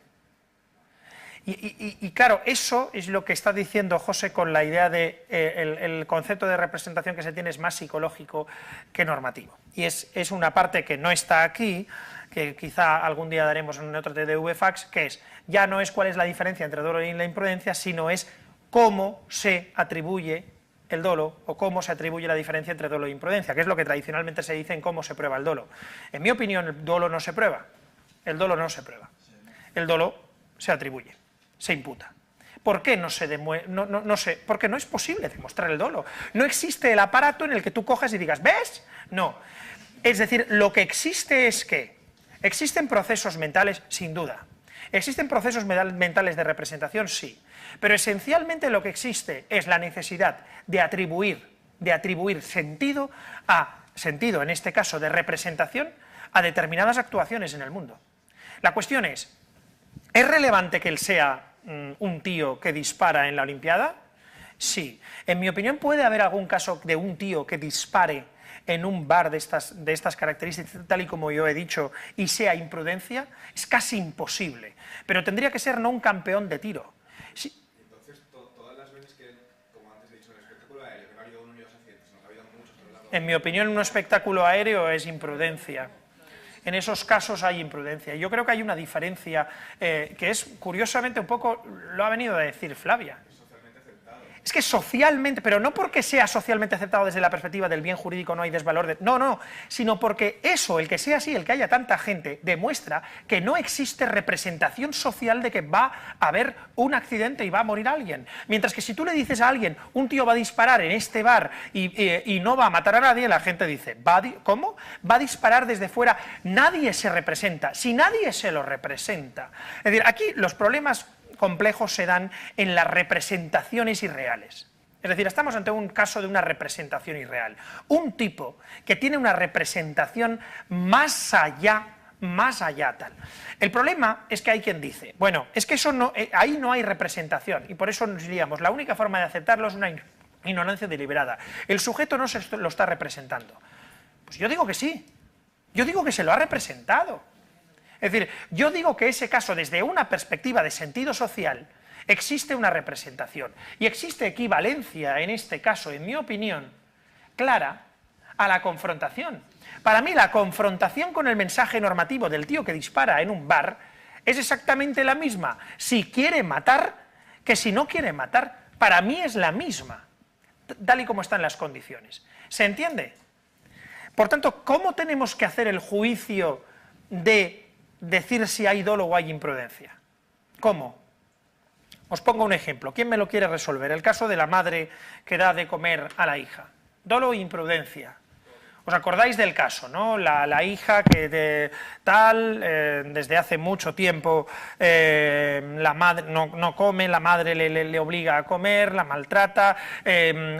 Y claro, eso es lo que está diciendo José con la idea de el concepto de representación que se tiene es más psicológico que normativo. Y es una parte que no está aquí, que quizá algún día daremos en otro TDV Fax, que es, ya no es cuál es la diferencia entre dolo y la imprudencia, sino es cómo se atribuye el dolo o cómo se atribuye la diferencia entre dolo e imprudencia, que es lo que tradicionalmente se dice en cómo se prueba el dolo. En mi opinión, el dolo no se prueba. El dolo no se prueba. El dolo se atribuye, se imputa. ¿Por qué no se demuestra? No sé, porque no es posible demostrar el dolo. No existe el aparato en el que tú cojas y digas, ¿ves? No. Es decir, lo que existe es que existen procesos mentales, sin duda. ¿Existen procesos mentales de representación? Sí. Pero esencialmente lo que existe es la necesidad de atribuir sentido en este caso de representación, a determinadas actuaciones en el mundo. La cuestión ¿es relevante que él sea un tío que dispara en la Olimpiada? Sí. En mi opinión puede haber algún caso de un tío que dispare en un bar de estas características, tal y como yo he dicho, y sea imprudencia. Es casi imposible. Pero tendría que ser no un campeón de tiro. Sí. Entonces, todas las veces que, como antes he dicho, en el espectáculo aéreo, que no ha habido uno ni dos accidentes, sino que ha habido muchos a lo largo... En mi opinión, un espectáculo aéreo es imprudencia. En esos casos hay imprudencia. Yo creo que hay una diferencia que es, curiosamente, un poco, lo ha venido a decir Flavia. Es que socialmente, pero no porque sea socialmente aceptado desde la perspectiva del bien jurídico, no hay desvalor de... No, sino porque eso, el que sea así, el que haya tanta gente, demuestra que no existe representación social de que va a haber un accidente y va a morir alguien. Mientras que si tú le dices a alguien, un tío va a disparar en este bar y no va a matar a nadie, la gente dice, ¿cómo? Va a disparar desde fuera. Nadie se representa. Si nadie se lo representa... Es decir, aquí los problemas complejos se dan en las representaciones irreales. Es decir, estamos ante un caso de una representación irreal. Un tipo que tiene una representación más allá tal. El problema es que hay quien dice, bueno, es que eso no, ahí no hay representación, y por eso nos diríamos, la única forma de aceptarlo es una ignorancia deliberada. El sujeto no se lo está representando. Pues yo digo que sí. Yo digo que se lo ha representado. Es decir, yo digo que ese caso, desde una perspectiva de sentido social, existe una representación. Y existe equivalencia, en este caso, en mi opinión, clara, a la confrontación. Para mí, la confrontación con el mensaje normativo del tío que dispara en un bar es exactamente la misma si quiere matar que si no quiere matar. Para mí es la misma, tal y como están las condiciones. ¿Se entiende? Por tanto, ¿cómo tenemos que hacer el juicio de decir si hay dolo o hay imprudencia? ¿Cómo? Os pongo un ejemplo. ¿Quién me lo quiere resolver? El caso de la madre que da de comer a la hija. ¿Dolo o imprudencia? ¿Os acordáis del caso, no? La hija que desde hace mucho tiempo la madre no come, la madre le obliga a comer, la maltrata,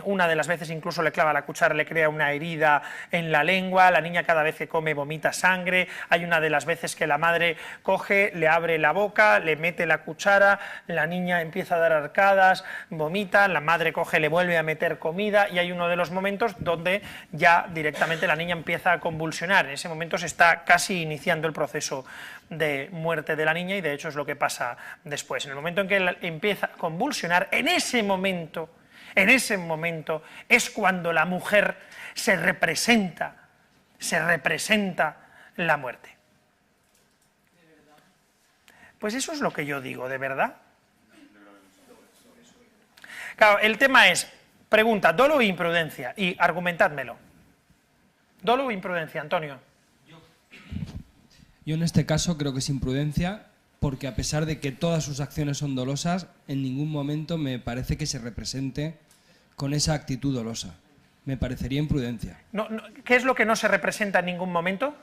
una de las veces incluso le clava la cuchara, le crea una herida en la lengua, la niña cada vez que come vomita sangre, hay una de las veces que la madre coge, le abre la boca, le mete la cuchara, la niña empieza a dar arcadas, vomita, la madre coge, le vuelve a meter comida, y hay uno de los momentos donde ya directamente la niña empieza a convulsionar. En ese momento se está casi iniciando el proceso de muerte de la niña, y de hecho es lo que pasa después. En el momento en que empieza a convulsionar, en ese momento es cuando la mujer se representa la muerte. Pues eso es lo que yo digo, ¿de verdad? Claro, el tema es, pregunta, dolo o imprudencia, y argumentádmelo. ¿Dolo o imprudencia, Antonio? Yo en este caso creo que es imprudencia, porque a pesar de que todas sus acciones son dolosas, en ningún momento me parece que se represente con esa actitud dolosa. Me parecería imprudencia. ¿Qué es lo que no se representa en ningún momento?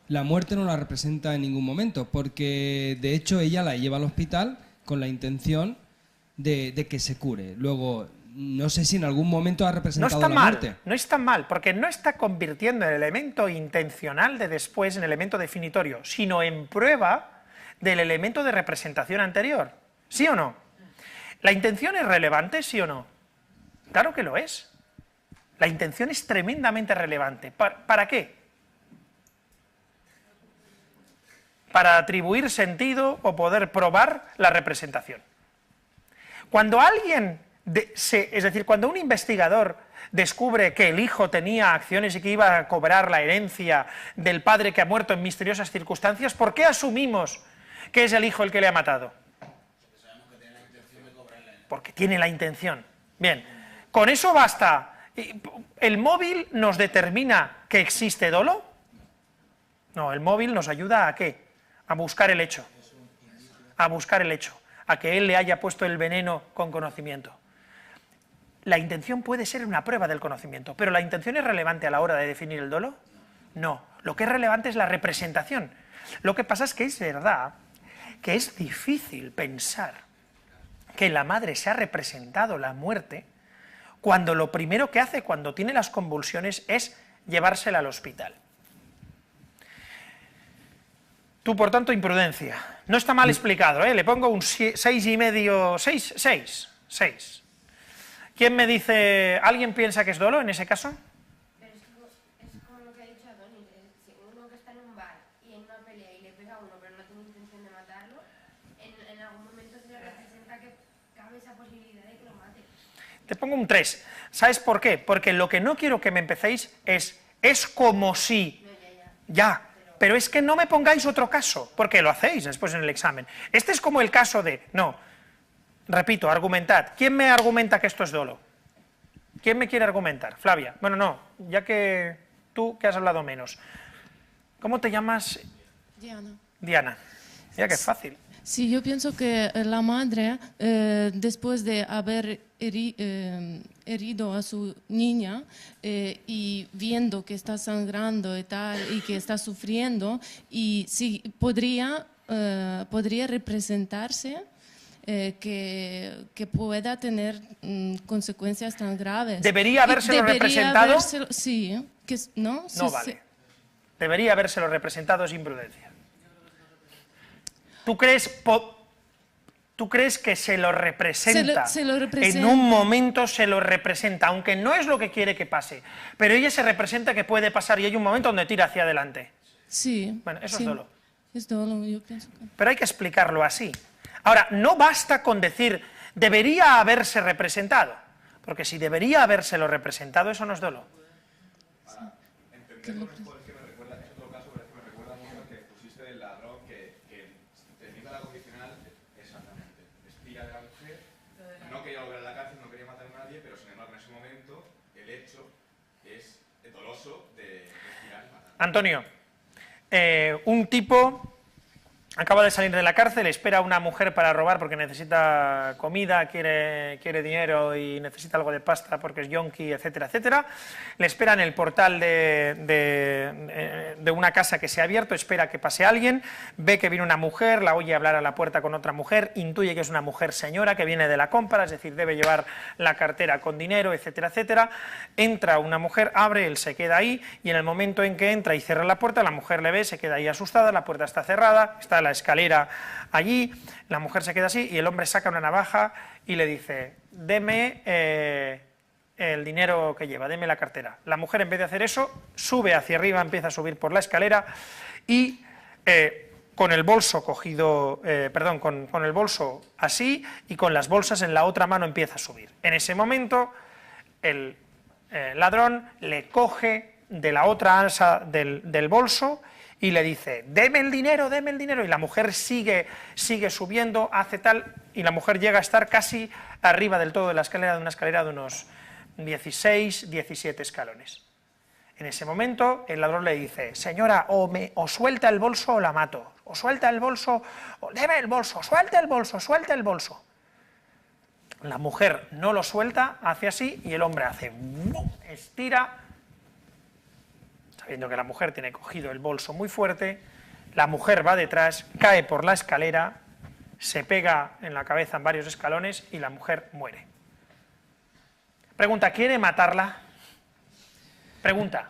La muerte no la representa en ningún momento, porque de hecho ella la lleva al hospital con la intención de que se cure. Luego, no sé si en algún momento ha representado la muerte. No está mal, porque no está convirtiendo el elemento intencional de después en elemento definitorio, sino en prueba del elemento de representación anterior. ¿Sí o no? ¿La intención es relevante, sí o no? Claro que lo es. La intención es tremendamente relevante. ¿Para qué? Para atribuir sentido o poder probar la representación. Cuando alguien, es decir, cuando un investigador descubre que el hijo tenía acciones y que iba a cobrar la herencia del padre que ha muerto en misteriosas circunstancias, ¿por qué asumimos que es el hijo el que le ha matado? Porque tiene la intención. Bien, con eso basta. ¿El móvil nos determina que existe dolo? No, el móvil nos ayuda ¿a qué? A buscar el hecho. A buscar el hecho. A que él le haya puesto el veneno con conocimiento. ¿La intención puede ser una prueba del conocimiento, pero la intención es relevante a la hora de definir el dolo? No, lo que es relevante es la representación. Lo que pasa es que es verdad que es difícil pensar que la madre se ha representado la muerte cuando lo primero que hace cuando tiene las convulsiones es llevársela al hospital. Tú, por tanto, imprudencia. No está mal explicado, ¿eh? Le pongo un 6,5, 6. ¿Quién me dice, alguien piensa que es dolo en ese caso? Pero es como lo que ha dicho Adonis, si uno que está en un bar y en una pelea y le pega a uno pero no tiene intención de matarlo, en algún momento se le representa que cabe esa posibilidad de que lo mate. Te pongo un 3. ¿Sabes por qué? Porque lo que no quiero que me empecéis es como si... Ya, pero es que no me pongáis otro caso, porque lo hacéis después en el examen. Este es como el caso de... No, repito, argumentad. ¿Quién me argumenta que esto es dolo? ¿Quién me quiere argumentar? Flavia. Bueno, no, ya que tú que has hablado menos. ¿Cómo te llamas? Diana. Diana. Mira que es fácil. Sí, yo pienso que la madre, después de haber herido a su niña y viendo que está sangrando y tal, y que está sufriendo, y sí, podría representarse que pueda tener consecuencias tan graves. ¿Debería habérselo representado? Sí, ¿no? No Sí, vale. sí. Debería habérselo representado sin prudencia. ¿Tú crees que se lo representa? Se lo representa. En un momento se lo representa, aunque no es lo que quiere que pase. Pero ella se representa que puede pasar y hay un momento donde tira hacia adelante. Sí. Bueno, eso sí. es dolo. Es dolo, yo pienso que... Pero hay que explicarlo así. Ahora, no basta con decir, debería haberse representado. Porque si debería habérselo representado, eso no es dolo. Entender es que me recuerda, es otro caso, pero es que me recuerda mucho al que pusiste del ladrón que termina la condicional exactamente. Estira de la mujer, no quería volver a la cárcel, no quería matar a nadie, pero sin embargo en ese momento el hecho es doloso de estirar y matar. Antonio, un tipo acaba de salir de la cárcel, espera a una mujer para robar porque necesita comida, quiere dinero y necesita algo de pasta porque es yonki, etcétera, etcétera. Le espera en el portal de una casa que se ha abierto, espera que pase alguien, ve que viene una mujer, la oye hablar a la puerta con otra mujer, intuye que es una mujer señora que viene de la compra, es decir, debe llevar la cartera con dinero, etcétera, etcétera. Entra una mujer, abre, él se queda ahí y en el momento en que entra y cierra la puerta, la mujer le ve, se queda ahí asustada, la puerta está cerrada, está la escalera allí, la mujer se queda así y el hombre saca una navaja y le dice, deme el dinero que lleva, deme la cartera. La mujer, en vez de hacer eso, sube hacia arriba, empieza a subir por la escalera y con el bolso cogido, con el bolso así y con las bolsas en la otra mano empieza a subir. En ese momento el ladrón le coge de la otra asa del bolso y le dice, deme el dinero, y la mujer sigue subiendo, hace tal, y la mujer llega a estar casi arriba del todo de la escalera, de una escalera de unos 16, 17 escalones. En ese momento el ladrón le dice, señora, o suelta el bolso o la mato, o suelta el bolso, o deme el bolso, suelta el bolso, suelta el bolso. La mujer no lo suelta, hace así, y el hombre hace, estira, viendo que la mujer tiene cogido el bolso muy fuerte, la mujer va detrás, cae por la escalera, se pega en la cabeza en varios escalones y la mujer muere. Pregunta, ¿quiere matarla? Pregunta.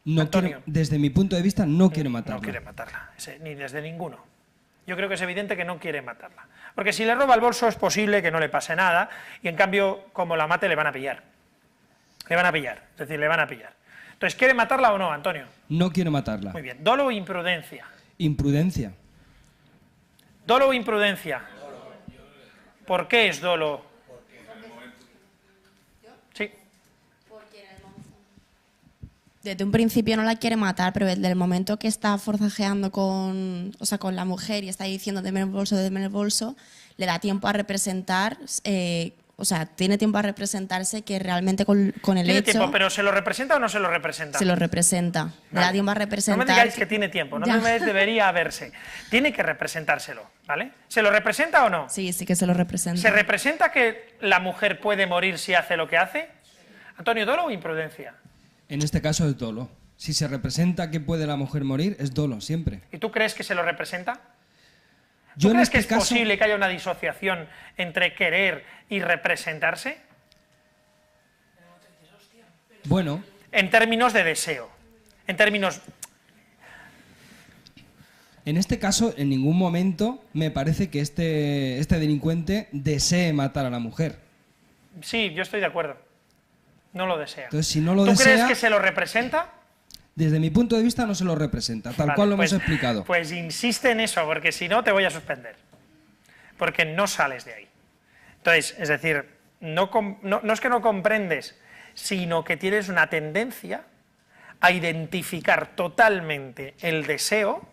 No quiero, desde mi punto de vista, no quiere matarla. No quiere matarla, ni desde ninguno. Yo creo que es evidente que no quiere matarla. Porque si le roba el bolso es posible que no le pase nada y en cambio, como la mate, le van a pillar. Le van a pillar, es decir, le van a pillar. Entonces, ¿quiere matarla o no, Antonio? No quiero matarla. Muy bien. ¿Dolo o imprudencia? Imprudencia. ¿Dolo o imprudencia? ¿Por qué es dolo? Sí. Desde un principio no la quiere matar, pero desde el momento que está forcejeando con la mujer y está diciendo deme el bolso, le da tiempo a representar, tiene tiempo a representarse que realmente con el Tiene hecho... tiempo, pero ¿se lo representa o no se lo representa? Se lo representa. Le da tiempo a representar... No me digáis que tiene tiempo, no me digáis debería haberse. Tiene que representárselo, ¿vale? ¿Se lo representa o no? Sí, sí que se lo representa. ¿Se representa que la mujer puede morir si hace lo que hace? Antonio, ¿dolo o imprudencia? En este caso es dolo. Si se representa que puede la mujer morir, es dolo, siempre. ¿Y tú crees que se lo representa? Yo ¿Tú en crees este que es caso... posible que haya una disociación entre querer y representarse? Bueno. En términos de deseo. En términos... En este caso, en ningún momento me parece que este delincuente desee matar a la mujer. Sí, yo estoy de acuerdo. No lo desea. Entonces, si no lo ¿Tú desea... crees que se lo representa? Desde mi punto de vista no se lo representa, tal Vale, cual lo pues, hemos explicado. Pues insiste en eso, porque si no te voy a suspender. Porque no sales de ahí. Entonces, es decir, no es que no comprendes, sino que tienes una tendencia a identificar totalmente el deseo,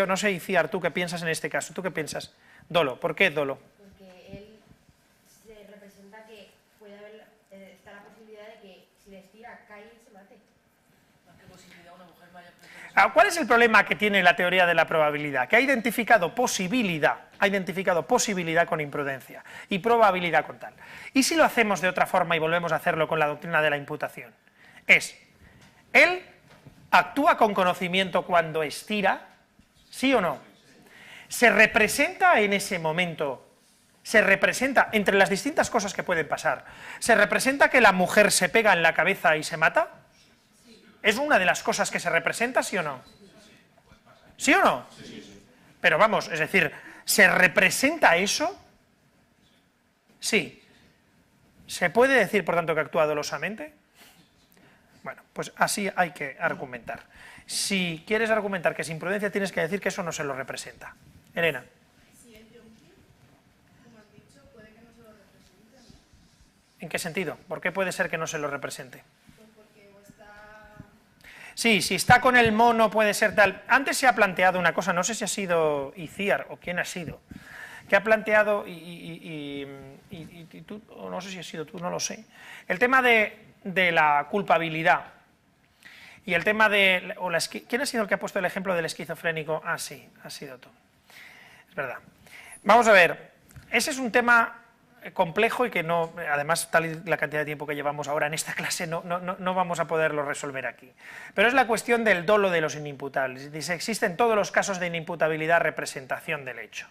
no sé, Iciar, ¿tú qué piensas en este caso? ¿Tú qué piensas? Dolo, ¿por qué dolo? Porque él se representa que puede haber, está la posibilidad de que si le estira, cae y se mate. ¿Cuál es el problema que tiene la teoría de la probabilidad? Que ha identificado posibilidad con imprudencia y probabilidad con tal. ¿Y si lo hacemos de otra forma y volvemos a hacerlo con la doctrina de la imputación? Él actúa con conocimiento cuando estira, ¿sí o no? Se representa en ese momento, entre las distintas cosas que pueden pasar, se representa que la mujer se pega en la cabeza y se mata. ¿Es una de las cosas que se representa, sí o no? ¿Sí o no? Pero vamos, es decir, ¿se representa eso? Sí. ¿Se puede decir, por tanto, que actúa dolosamente? Bueno, pues así hay que argumentar. Si quieres argumentar que es imprudencia, tienes que decir que eso no se lo representa. Elena. ¿En qué sentido? ¿Por qué puede ser que no se lo represente? Sí, si está con el mono puede ser tal. Antes se ha planteado una cosa, no sé si ha sido Iciar o quién ha sido, que ha planteado, y tú, o no sé si ha sido tú, no lo sé, el tema de la culpabilidad y el tema de... ¿Quién ha sido el que ha puesto el ejemplo del esquizofrénico? Ah, sí, ha sido tú. Es verdad. Vamos a ver, ese es un tema complejo y que no, además, tal y la cantidad de tiempo que llevamos ahora en esta clase, no vamos a poderlo resolver aquí. Pero es la cuestión del dolo de los inimputables. Dice, existe en todos los casos de inimputabilidad representación del hecho.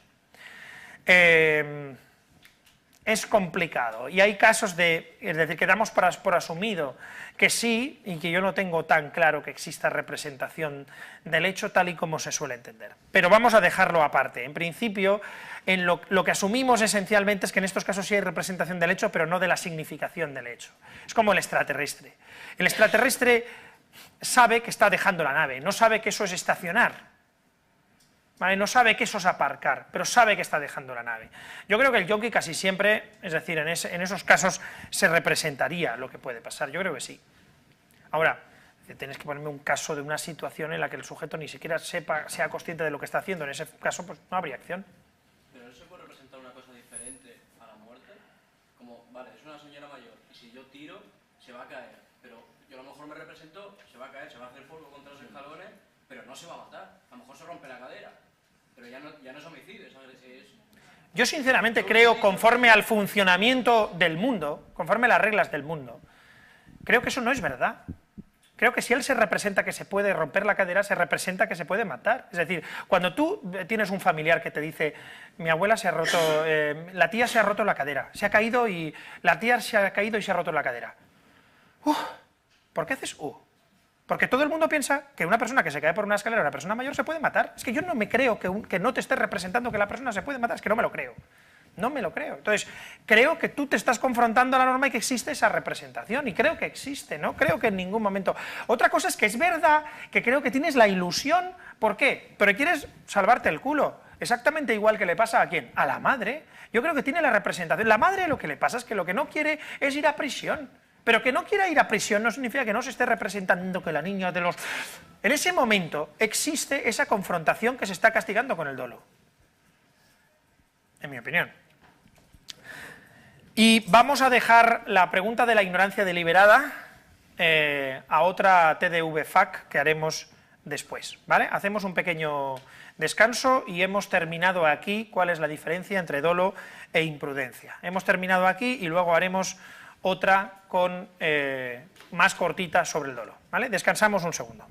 Es complicado y hay casos es decir, que damos por asumido que sí y que yo no tengo tan claro que exista representación del hecho tal y como se suele entender. Pero vamos a dejarlo aparte. En principio, lo que asumimos esencialmente es que en estos casos sí hay representación del hecho, pero no de la significación del hecho. Es como el extraterrestre. El extraterrestre sabe que está dejando la nave, no sabe que eso es estacionar. ¿Vale? No sabe que eso es aparcar, pero sabe que está dejando la nave. Yo creo que el yonki casi siempre, es decir, en esos casos se representaría lo que puede pasar. Yo creo que sí. Ahora, tienes que ponerme un caso de una situación en la que el sujeto ni siquiera sea consciente de lo que está haciendo. En ese caso, pues no habría acción. Pero no se puede representar una cosa diferente a la muerte. Como, vale, es una señora mayor y si yo tiro, se va a caer. Pero yo a lo mejor me represento, se va a caer, se va a hacer fuego contra los escalones, pero no se va a matar. A lo mejor se rompe la cadera. Pero ya no es homicidio, es... Yo sinceramente creo, conforme al funcionamiento del mundo, conforme a las reglas del mundo, creo que eso no es verdad. Creo que si él se representa que se puede romper la cadera, se representa que se puede matar. Es decir, cuando tú tienes un familiar que te dice, mi abuela se ha roto, la tía se ha roto la cadera, se ha caído y la tía se ha caído y se ha roto la cadera. ¿Por qué haces Porque todo el mundo piensa que una persona que se cae por una escalera, una persona mayor, se puede matar. Es que yo no me creo que no te estés representando que la persona se puede matar, es que no me lo creo. No me lo creo. Entonces, creo que tú te estás confrontando a la norma y que existe esa representación, y creo que existe, no creo que en ningún momento. Otra cosa es que es verdad que creo que tienes la ilusión, ¿por qué? Pero quieres salvarte el culo, exactamente igual que le pasa a quién, a la madre. Yo creo que tiene la representación. La madre lo que le pasa es que lo que no quiere es ir a prisión, pero que no quiera ir a prisión no significa que no se esté representando que la niña de los... En ese momento existe esa confrontación que se está castigando con el dolo, en mi opinión. Y vamos a dejar la pregunta de la ignorancia deliberada a otra TDV-FAQ que haremos después, ¿vale? Hacemos un pequeño descanso y hemos terminado aquí cuál es la diferencia entre dolo e imprudencia. Hemos terminado aquí y luego haremos otra con más cortita sobre el dolo, ¿vale? Descansamos un segundo.